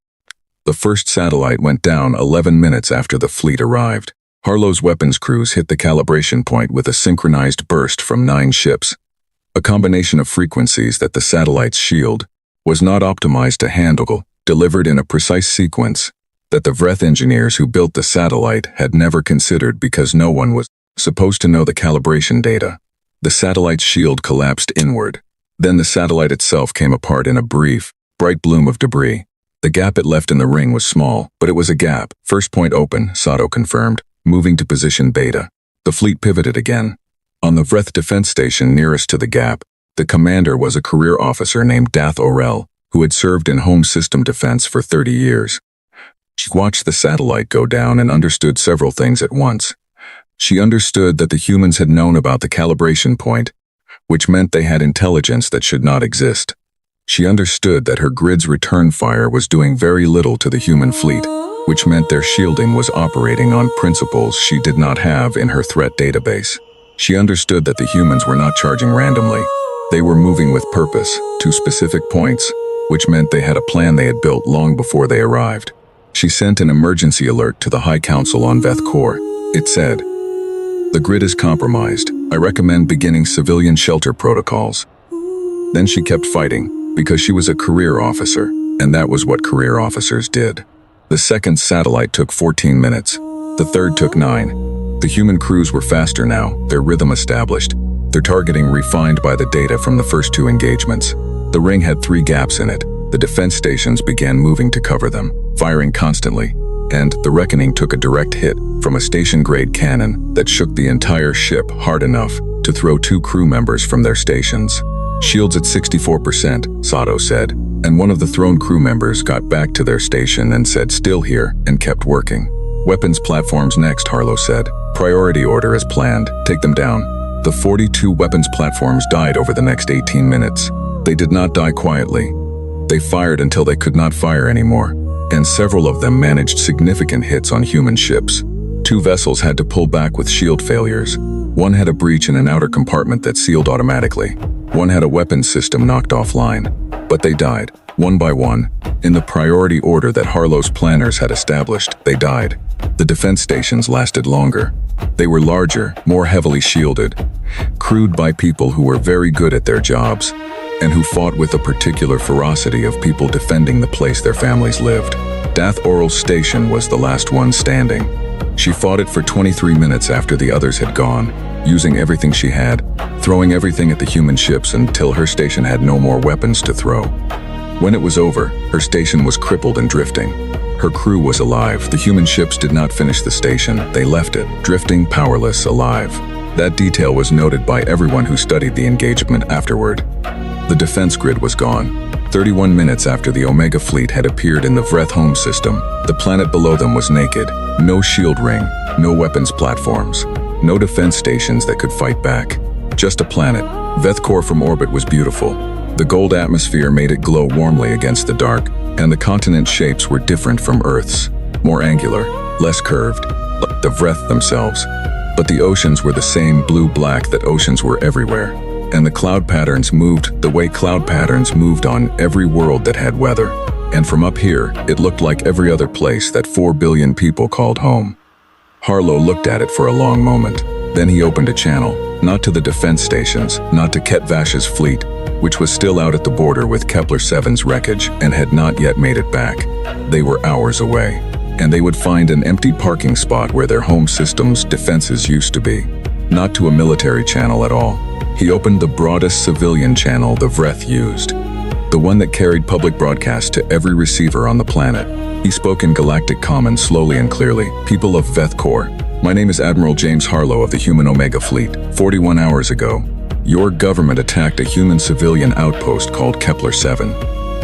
Speaker 1: The first satellite went down 11 minutes after the fleet arrived. Harlow's weapons crews hit the calibration point with a synchronized burst from 9 ships, a combination of frequencies that the satellite's shield was not optimized to handle, delivered in a precise sequence that the Vreth engineers who built the satellite had never considered because no one was supposed to know the calibration data. The satellite's shield collapsed inward. Then the satellite itself came apart in a brief, bright bloom of debris. The gap it left in the ring was small, but it was a gap. First point open, Sato confirmed, moving to position Beta. The fleet pivoted again. On the Vreth defense station nearest to the gap, the commander was a career officer named Dath Orel, who had served in home system defense for 30 years. She watched the satellite go down and understood several things at once. She understood that the humans had known about the calibration point, which meant they had intelligence that should not exist. She understood that her grid's return fire was doing very little to the human fleet, which meant their shielding was operating on principles she did not have in her threat database. She understood that the humans were not charging randomly. They were moving with purpose to specific points, which meant they had a plan they had built long before they arrived. She sent an emergency alert to the High Council on Veth Core. It said, "The grid is compromised. I recommend beginning civilian shelter protocols." Then she kept fighting, because she was a career officer, and that was what career officers did. The second satellite took 14 minutes. The third took 9. The human crews were faster now, their rhythm established, their targeting refined by the data from the first 2 engagements. The ring had 3 gaps in it. The defense stations began moving to cover them, firing constantly, and the Reckoning took a direct hit from a station-grade cannon that shook the entire ship hard enough to throw 2 crew members from their stations. "Shields at 64%, Sato said, and one of the thrown crew members got back to their station and said still here and kept working. "Weapons platforms next," Harlow said. "Priority order as planned. Take them down." The 42 weapons platforms died over the next 18 minutes. They did not die quietly. They fired until they could not fire anymore, and several of them managed significant hits on human ships. 2 vessels had to pull back with shield failures. One had a breach in an outer compartment that sealed automatically. One had a weapons system knocked offline. But they died, one by one, in the priority order that Harlow's planners had established. They died. The defense stations lasted longer. They were larger, more heavily shielded, crewed by people who were very good at their jobs, and who fought with a particular ferocity of people defending the place their families lived. Dath Orel's station was the last one standing. She fought it for 23 minutes after the others had gone, using everything she had, throwing everything at the human ships until her station had no more weapons to throw. When it was over, her station was crippled and drifting. Her crew was alive. The human ships did not finish the station. They left it, drifting, powerless, alive. That detail was noted by everyone who studied the engagement afterward. The defense grid was gone. 31 minutes after the Omega fleet had appeared in the Vreth home system, the planet below them was naked. No shield ring, no weapons platforms, no defense stations that could fight back. Just a planet. Veth Core from orbit was beautiful. The gold atmosphere made it glow warmly against the dark, and the continent shapes were different from Earth's, more angular, less curved, like the Vreth themselves. But the oceans were the same blue-black that oceans were everywhere, and the cloud patterns moved the way cloud patterns moved on every world that had weather. And from up here, it looked like every other place that 4 billion people called home. Harlow looked at it for a long moment. Then he opened a channel, not to the defense stations, not to Ketvash's fleet, which was still out at the border with Kepler 7's wreckage and had not yet made it back. They were hours away. and they would find an empty parking spot where their home system's defenses used to be. Not to a military channel at all. He opened the broadest civilian channel the Vreth used. The one that carried public broadcast to every receiver on the planet. He spoke in galactic common slowly and clearly. People of Veth Corps, my name is Admiral James Harlow of the Human Omega Fleet. 41 hours ago, your government attacked a human civilian outpost called Kepler 7.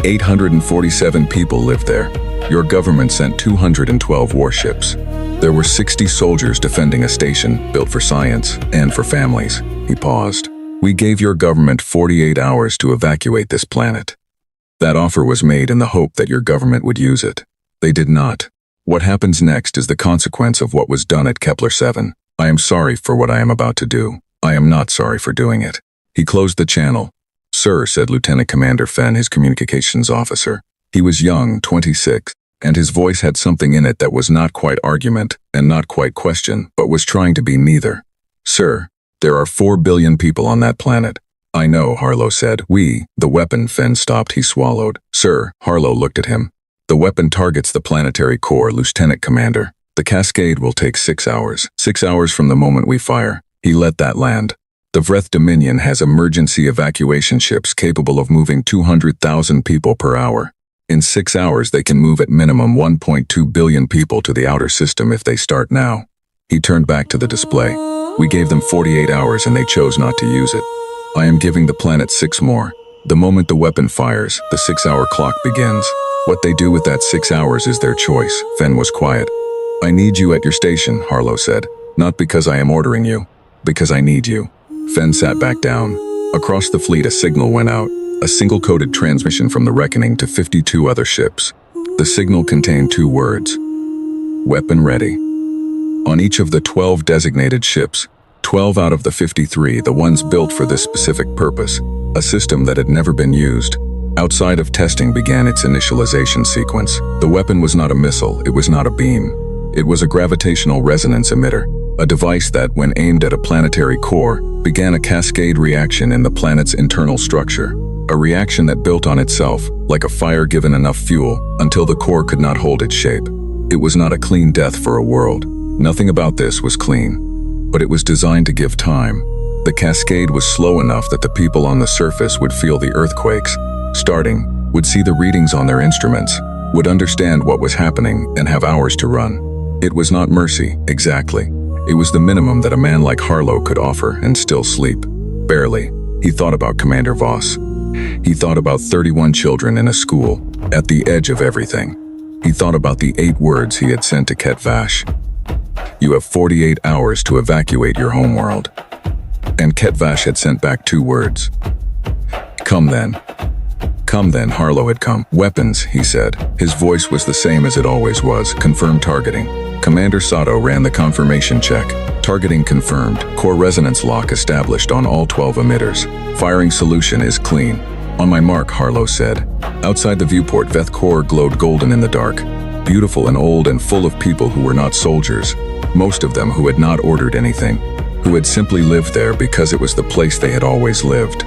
Speaker 1: 847 people lived there. Your government sent 212 warships. There were 60 soldiers defending a station built for science and for families. He paused. We gave your government 48 hours to evacuate this planet. That offer was made in the hope that your government would use it. They did not. What happens next is the consequence of what was done at Kepler 7. I am sorry for what I am about to do. I am not sorry for doing it. He closed the channel. Sir, said Lieutenant Commander Fenn, his communications officer. He was young, 26, and his voice had something in it that was not quite argument and not quite question, but was trying to be neither. Sir, there are 4 billion people on that planet. I know, Harlow said. We, the weapon. Fenn stopped. He swallowed. Sir, Harlow looked at him. The weapon targets the planetary core, Lieutenant Commander. The cascade will take 6 hours. 6 hours from the moment we fire. He let that land. The Vreth Dominion has emergency evacuation ships capable of moving 200,000 people per hour. In 6 hours, they can move at minimum 1.2 billion people to the outer system if they start now. He turned back to the display. We gave them 48 hours and they chose not to use it. I am giving the planet 6 more. The moment the weapon fires, the 6-hour clock begins. What they do with that 6 hours is their choice. Fenn was quiet. I need you at your station, Harlow said. Not because I am ordering you, because I need you. Fenn sat back down. Across the fleet, a signal went out. A single-coded transmission from the Reckoning to 52 other ships. The signal contained 2 words. Weapon ready. On each of the 12 designated ships, 12 out of the 53, the ones built for this specific purpose, a system that had never been used. Outside of testing began its initialization sequence. The weapon was not a missile, it was not a beam. It was a gravitational resonance emitter, a device that, when aimed at a planetary core, began a cascade reaction in the planet's internal structure. A reaction that built on itself, like a fire given enough fuel, until the core could not hold its shape. It was not a clean death for a world. Nothing about this was clean. But it was designed to give time. The cascade was slow enough that the people on the surface would feel the earthquakes, starting, would see the readings on their instruments, would understand what was happening and have hours to run. It was not mercy, exactly. It was the minimum that a man like Harlow could offer and still sleep. Barely. He thought about Commander Voss. He thought about 31 children in a school, at the edge of everything. He thought about the 8 words he had sent to Ket Vash. You have 48 hours to evacuate your homeworld. And Ket Vash had sent back 2 words. Come then. Come then, Harlow had come. Weapons, he said. His voice was the same as it always was. Confirmed targeting. Commander Sato ran the confirmation check. Targeting confirmed. Core resonance lock established on all 12 emitters. Firing solution is clean. On my mark, Harlow said. Outside the viewport, Veth Corps glowed golden in the dark. Beautiful and old and full of people who were not soldiers. Most of them who had not ordered anything. Who had simply lived there because it was the place they had always lived.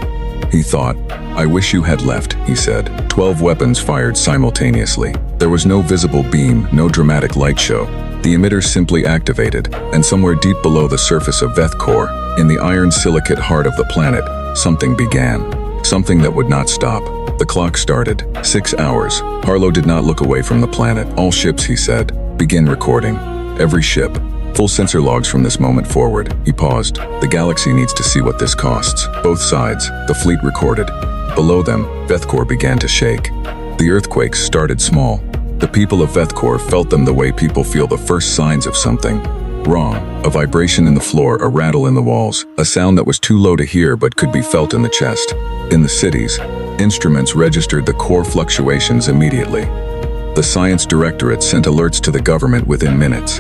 Speaker 1: He thought, I wish you had left, he said. 12 weapons fired simultaneously. There was no visible beam, no dramatic light show. The emitters simply activated, and somewhere deep below the surface of Veth Corps, in the iron silicate heart of the planet, something began. Something that would not stop. The clock started. 6 hours. Harlow did not look away from the planet. All ships, he said, begin recording. Every ship. Full sensor logs from this moment forward. He paused. The galaxy needs to see what this costs. Both sides. The fleet recorded. Below them, Veth Corps began to shake. The earthquakes started small. The people of Veth Corps felt them the way people feel the first signs of something wrong. A vibration in the floor, a rattle in the walls, a sound that was too low to hear but could be felt in the chest. In the cities, instruments registered the core fluctuations immediately. The Science Directorate sent alerts to the government within minutes.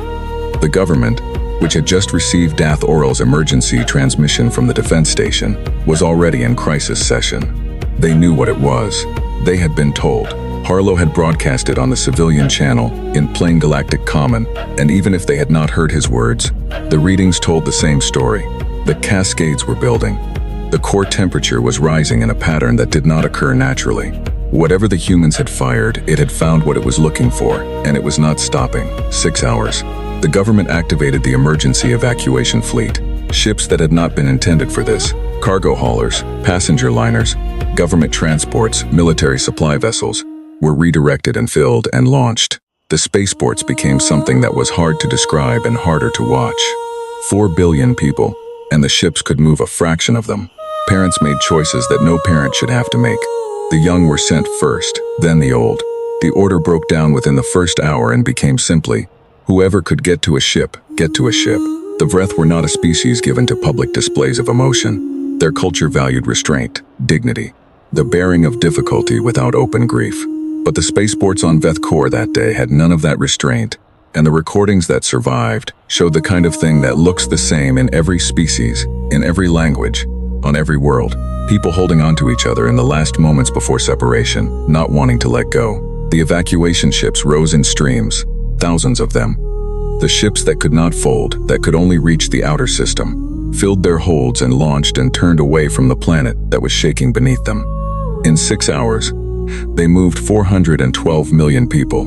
Speaker 1: The government, which had just received Dath Oral's emergency transmission from the defense station, was already in crisis session. They knew what it was. They had been told. Harlow had broadcast it on the civilian channel, in plain galactic common, and even if they had not heard his words, the readings told the same story. The cascades were building. The core temperature was rising in a pattern that did not occur naturally. Whatever the humans had fired, it had found what it was looking for, and it was not stopping. 6 hours. The government activated the emergency evacuation fleet. Ships that had not been intended for this, cargo haulers, passenger liners, government transports, military supply vessels, were redirected and filled and launched. The spaceports became something that was hard to describe and harder to watch. 4 billion people, and the ships could move a fraction of them. Parents made choices that no parent should have to make. The young were sent first, then the old. The order broke down within the first hour and became simply, whoever could get to a ship, get to a ship. The Vreth were not a species given to public displays of emotion. Their culture valued restraint, dignity, the bearing of difficulty without open grief. But the spaceports on Veth Core that day had none of that restraint, and the recordings that survived showed the kind of thing that looks the same in every species, in every language, on every world. People holding on to each other in the last moments before separation, not wanting to let go. The evacuation ships rose in streams, thousands of them. The ships that could not fold, that could only reach the outer system, filled their holds and launched and turned away from the planet that was shaking beneath them. In 6 hours, they moved 412 million people.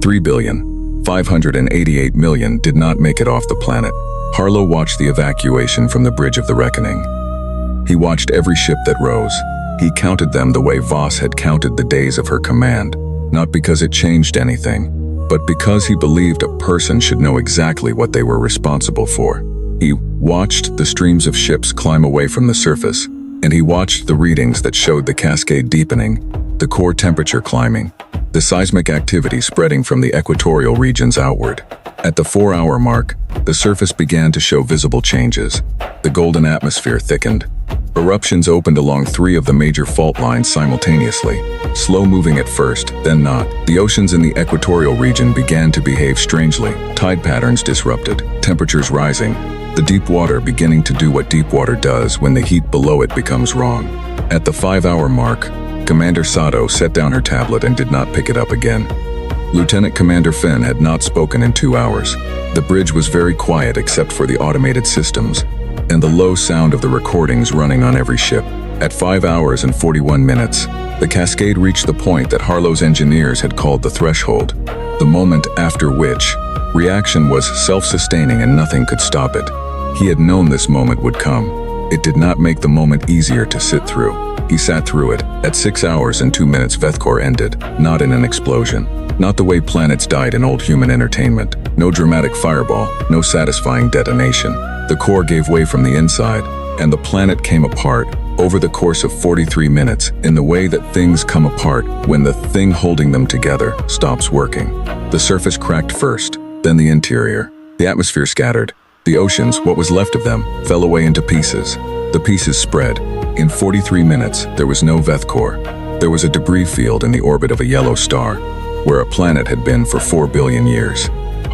Speaker 1: 3,588 million did not make it off the planet. Harlow watched the evacuation from the Bridge of the Reckoning. He watched every ship that rose. He counted them the way Voss had counted the days of her command, not because it changed anything, but because he believed a person should know exactly what they were responsible for. He watched the streams of ships climb away from the surface, and he watched the readings that showed the cascade deepening, the core temperature climbing, the seismic activity spreading from the equatorial regions outward. At the 4-hour mark, the surface began to show visible changes. The golden atmosphere thickened. Eruptions opened along 3 of the major fault lines simultaneously, slow-moving at first, then not. The oceans in the equatorial region began to behave strangely, tide patterns disrupted, temperatures rising, the deep water beginning to do what deep water does when the heat below it becomes wrong. At the 5-hour mark, Commander Sato set down her tablet and did not pick it up again. Lieutenant Commander Finn had not spoken in 2 hours. The bridge was very quiet except for the automated systems, and the low sound of the recordings running on every ship. At 5 hours and 41 minutes, the cascade reached the point that Harlow's engineers had called the threshold, the moment after which reaction was self-sustaining and nothing could stop it. He had known this moment would come. It did not make the moment easier to sit through. He sat through it. At 6 hours and 2 minutes, Vethkor ended, not in an explosion. Not the way planets died in old human entertainment. No dramatic fireball, no satisfying detonation. The core gave way from the inside, and the planet came apart over the course of 43 minutes in the way that things come apart when the thing holding them together stops working. The surface cracked first, then the interior. The atmosphere scattered. The oceans, what was left of them, fell away into pieces. The pieces spread. In 43 minutes, there was no Vethkor. There was a debris field in the orbit of a yellow star, where a planet had been for 4 billion years.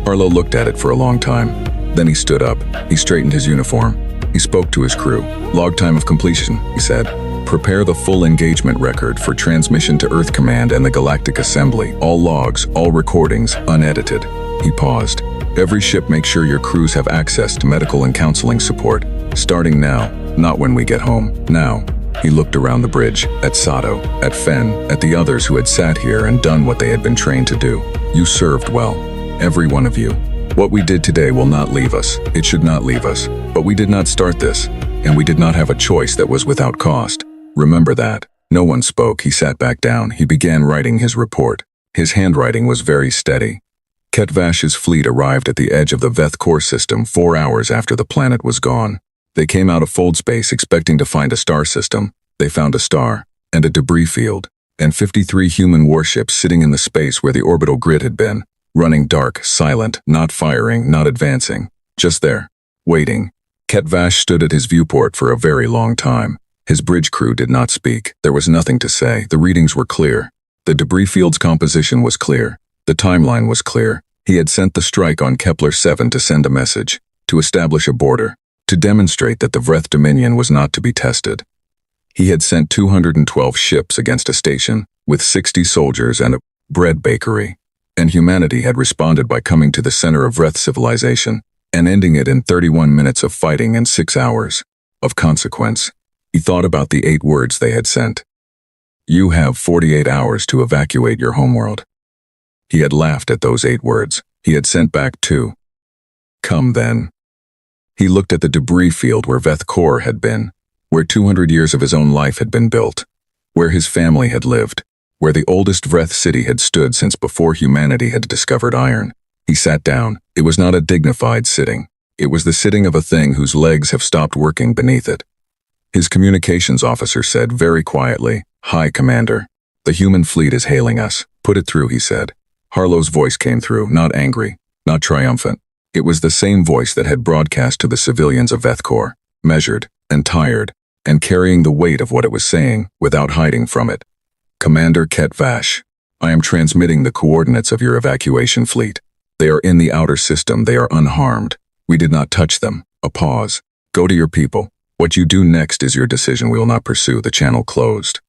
Speaker 1: Harlow looked at it for a long time. Then he stood up. He straightened his uniform. He spoke to his crew. "Log time of completion," he said. "Prepare the full engagement record for transmission to Earth Command and the Galactic Assembly. All logs, all recordings, unedited." He paused. "Every ship, make sure your crews have access to medical and counseling support. Starting now, not when we get home. Now." He looked around the bridge, at Sato, at Fen, at the others who had sat here and done what they had been trained to do. "You served well. Every one of you. What we did today will not leave us. It should not leave us. But we did not start this, and we did not have a choice that was without cost. Remember that." No one spoke. He sat back down. He began writing his report. His handwriting was very steady. Ketvash's fleet arrived at the edge of the Veth core system 4 hours after the planet was gone. They came out of fold space expecting to find a star system. They found a star, and a debris field, and 53 human warships sitting in the space where the orbital grid had been, running dark, silent, not firing, not advancing, just there, waiting. Ketvash stood at his viewport for a very long time. His bridge crew did not speak. There was nothing to say. The readings were clear. The debris field's composition was clear. The timeline was clear. He had sent the strike on Kepler 7 to send a message, to establish a border, to demonstrate that the Vreth Dominion was not to be tested. He had sent 212 ships against a station, with 60 soldiers and a bread bakery. And humanity had responded by coming to the center of Vreth civilization, and ending it in 31 minutes of fighting and 6 hours of consequence. He thought about the 8 words they had sent. You have 48 hours to evacuate your homeworld. He had laughed at those 8 words. He had sent back 2. Come then. He looked at the debris field where Veth had been, where 200 years of his own life had been built, where his family had lived, where the oldest Vreth city had stood since before humanity had discovered iron. He sat down. It was not a dignified sitting. It was the sitting of a thing whose legs have stopped working beneath it. His communications officer said very quietly, "Hi, Commander. The human fleet is hailing us. Put it through," he said. Harlow's voice came through, not angry, not triumphant. It was the same voice that had broadcast to the civilians of Veth, measured and tired, and carrying the weight of what it was saying without hiding from it. "Commander Ket Vash, I am transmitting the coordinates of your evacuation fleet. They are in the outer system. They are unharmed. We did not touch them." A pause. "Go to your people. What you do next is your decision. We will not pursue." The channel closed.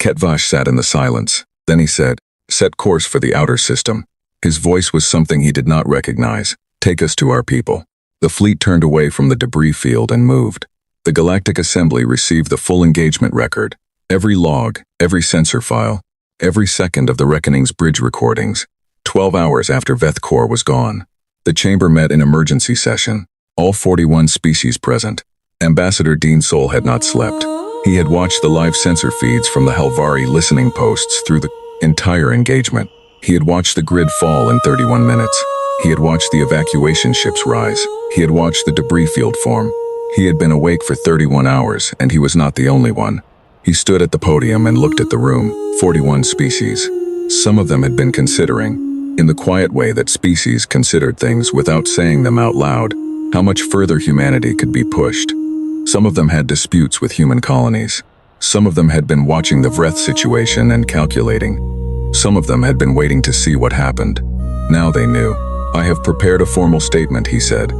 Speaker 1: Ket Vash sat in the silence. Then he said, "Set course for the outer system." His voice was something he did not recognize. "Take us to our people." The fleet turned away from the debris field and moved. The Galactic Assembly received the full engagement record. Every log, every sensor file, every second of the Reckoning's bridge recordings. 12 hours after Veth was gone. The chamber met in emergency session. All 41 species present. Ambassador Dean Sol had not slept. He had watched the live sensor feeds from the Helvari listening posts through the entire engagement. He had watched the grid fall in 31 minutes. He had watched the evacuation ships rise. He had watched the debris field form. He had been awake for 31 hours, and he was not the only one. He stood at the podium and looked at the room. 41 species. Some of them had been considering, in the quiet way that species considered things without saying them out loud, how much further humanity could be pushed. Some of them had disputes with human colonies. Some of them had been watching the Vreth situation and calculating. Some of them had been waiting to see what happened. Now they knew. "I have prepared a formal statement," he said.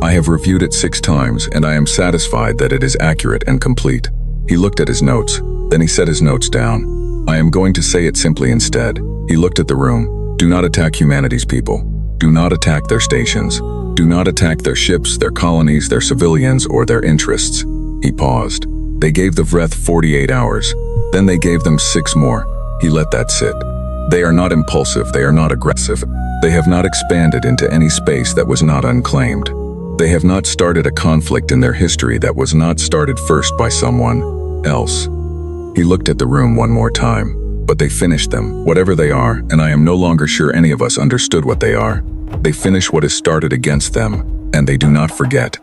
Speaker 1: "I have reviewed it 6 times, and I am satisfied that it is accurate and complete." He looked at his notes. Then he set his notes down. "I am going to say it simply instead." He looked at the room. "Do not attack humanity's people. Do not attack their stations. Do not attack their ships, their colonies, their civilians, or their interests." He paused. They gave the Vreth 48 hours. Then they gave them 6 more. He let that sit. They are not impulsive. They are not aggressive. They have not expanded into any space that was not unclaimed. They have not started a conflict in their history that was not started first by someone else. He looked at the room one more time. But they finished them, whatever they are, and I am no longer sure any of us understood what they are. They finish what is started against them, and they do not forget.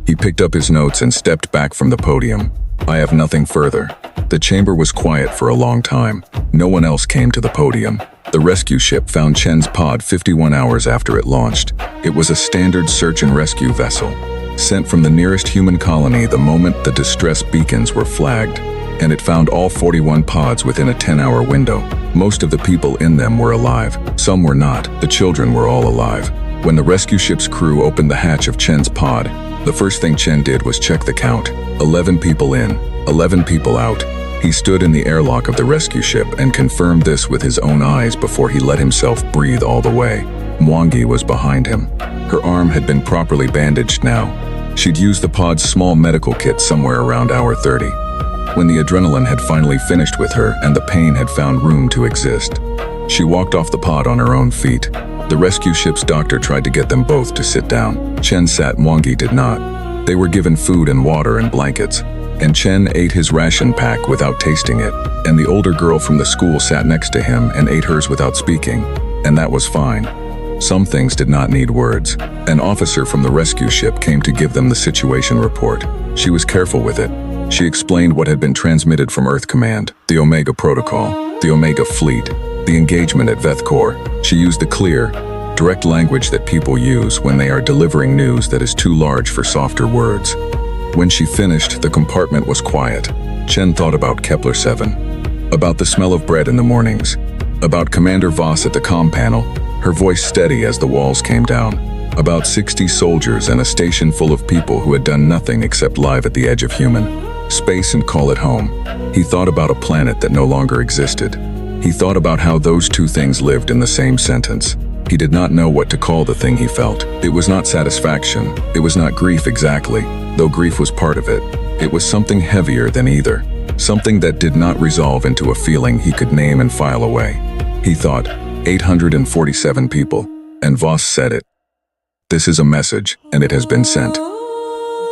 Speaker 1: He picked up his notes and stepped back from the podium. "I have nothing further." The chamber was quiet for a long time. No one else came to the podium. The rescue ship found Chen's pod 51 hours after it launched. It was a standard search and rescue vessel, sent from the nearest human colony the moment the distress beacons were flagged, and it found all 41 pods within a 10-hour window. Most of the people in them were alive. Some were not. The children were all alive. When the rescue ship's crew opened the hatch of Chen's pod, the first thing Chen did was check the count. 11 people in, 11 people out. He stood in the airlock of the rescue ship and confirmed this with his own eyes before he let himself breathe all the way. Mwangi was behind him. Her arm had been properly bandaged now. She'd used the pod's small medical kit somewhere around hour 30. When the adrenaline had finally finished with her and the pain had found room to exist, she walked off the pod on her own feet. The rescue ship's doctor tried to get them both to sit down. Chen sat, Mwangi did not. They were given food and water and blankets, and Chen ate his ration pack without tasting it, and the older girl from the school sat next to him and ate hers without speaking, and that was fine. Some things did not need words. An officer from the rescue ship came to give them the situation report. She was careful with it. She explained what had been transmitted from Earth Command, the Omega Protocol, the Omega Fleet, the engagement at Veth. She used the clear, direct language that people use when they are delivering news that is too large for softer words. When she finished, the compartment was quiet. Chen thought about Kepler 7, about the smell of bread in the mornings, about Commander Voss at the comm panel, her voice steady as the walls came down, about 60 soldiers and a station full of people who had done nothing except live at the edge of human space and call it home. He thought about a planet that no longer existed. He thought about how those two things lived in the same sentence. He did not know what to call the thing he felt. It was not satisfaction. It was not grief exactly, though grief was part of it. It was something heavier than either. Something that did not resolve into a feeling he could name and file away. He thought, 847 people, and Voss said it. This is a message, and it has been sent.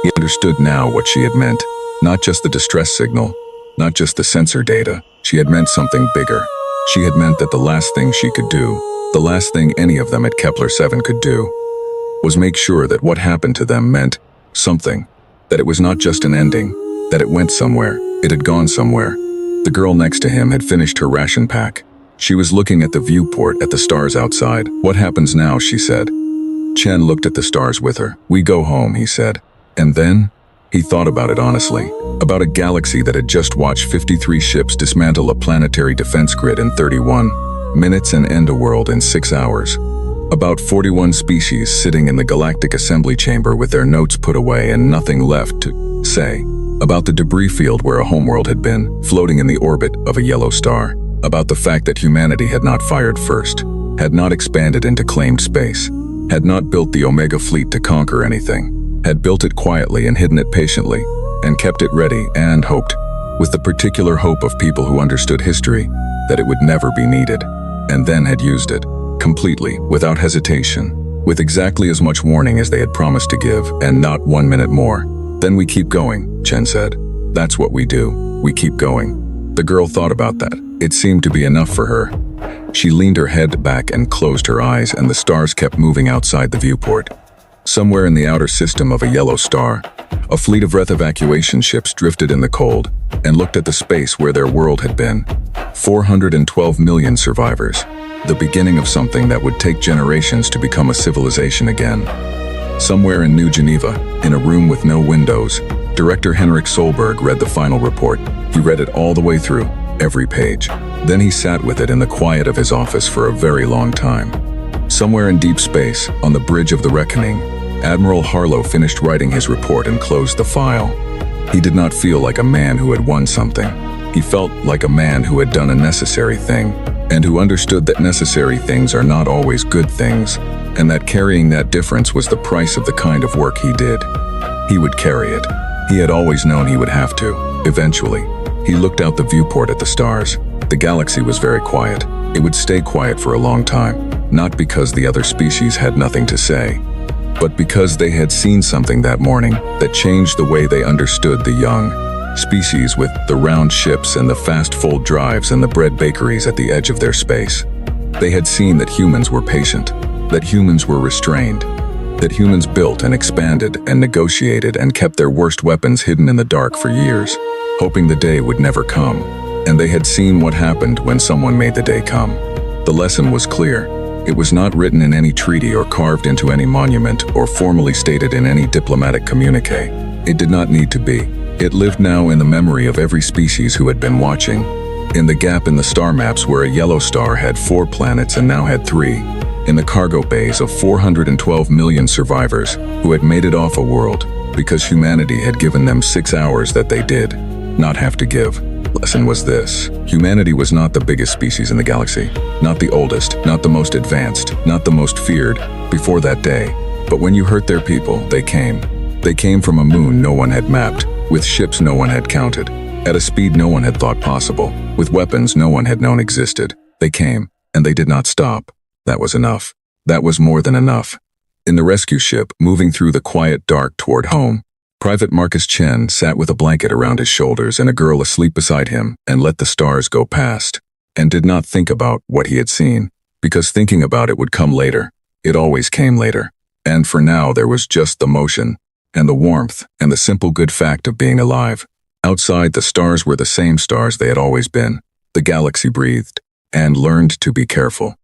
Speaker 1: He understood now what she had meant, not just the distress signal, not just the sensor data. She had meant something bigger. She had meant that the last thing she could do, the last thing any of them at Kepler 7 could do, was make sure that what happened to them meant something, that it was not just an ending, that it went somewhere, it had gone somewhere. The girl next to him had finished her ration pack. She was looking at the viewport at the stars outside. What happens now, she said. Chen looked at the stars with her. We go home, he said. And then? He thought about it honestly, about a galaxy that had just watched 53 ships dismantle a planetary defense grid in 31 minutes and end a world in 6 hours. About 41 species sitting in the galactic assembly chamber with their notes put away and nothing left to say. About the debris field where a homeworld had been, floating in the orbit of a yellow star. About the fact that humanity had not fired first, had not expanded into claimed space, had not built the Omega fleet to conquer anything, had built it quietly and hidden it patiently, and kept it ready and hoped, with the particular hope of people who understood history, that it would never be needed, and then had used it, completely, without hesitation, with exactly as much warning as they had promised to give, and not 1 minute more. Then we keep going, Chen said. That's what we do. We keep going. The girl thought about that. It seemed to be enough for her. She leaned her head back and closed her eyes, and the stars kept moving outside the viewport. Somewhere in the outer system of a yellow star, a fleet of Wraith evacuation ships drifted in the cold and looked at the space where their world had been. 412 million survivors. The beginning of something that would take generations to become a civilization again. Somewhere in New Geneva, in a room with no windows, Director Henrik Solberg read the final report. He read it all the way through, every page. Then he sat with it in the quiet of his office for a very long time. Somewhere in deep space, on the bridge of the reckoning, Admiral Harlow finished writing his report and closed the file. He did not feel like a man who had won something. He felt like a man who had done a necessary thing, and who understood that necessary things are not always good things, and that carrying that difference was the price of the kind of work he did. He would carry it. He had always known he would have to, eventually. He looked out the viewport at the stars. The galaxy was very quiet. It would stay quiet for a long time, not because the other species had nothing to say, but because they had seen something that morning that changed the way they understood the young species with the round ships and the fast fold drives and the bread bakeries at the edge of their space. They had seen that humans were patient, that humans were restrained, that humans built and expanded and negotiated and kept their worst weapons hidden in the dark for years, hoping the day would never come. And they had seen what happened when someone made the day come. The lesson was clear. It was not written in any treaty or carved into any monument or formally stated in any diplomatic communique. It did not need to be. It lived now in the memory of every species who had been watching, in the gap in the star maps where a yellow star had 4 planets and now had 3, in the cargo bays of 412 million survivors who had made it off a world because humanity had given them 6 hours that they did not have to give. Lesson was this: humanity was not the biggest species in the galaxy, not the oldest, not the most advanced, not the most feared before that day. But when you hurt their people, they came. They came from a moon no one had mapped, with ships no one had counted, at a speed no one had thought possible, with weapons no one had known existed. They came, and they did not stop. That was enough. That was more than enough. In the rescue ship, moving through the quiet dark toward home, Private Marcus Chen sat with a blanket around his shoulders and a girl asleep beside him and let the stars go past, and did not think about what he had seen, because thinking about it would come later. It always came later. And for now there was just the motion, and the warmth, and the simple good fact of being alive. Outside, the stars were the same stars they had always been. The galaxy breathed, and learned to be careful.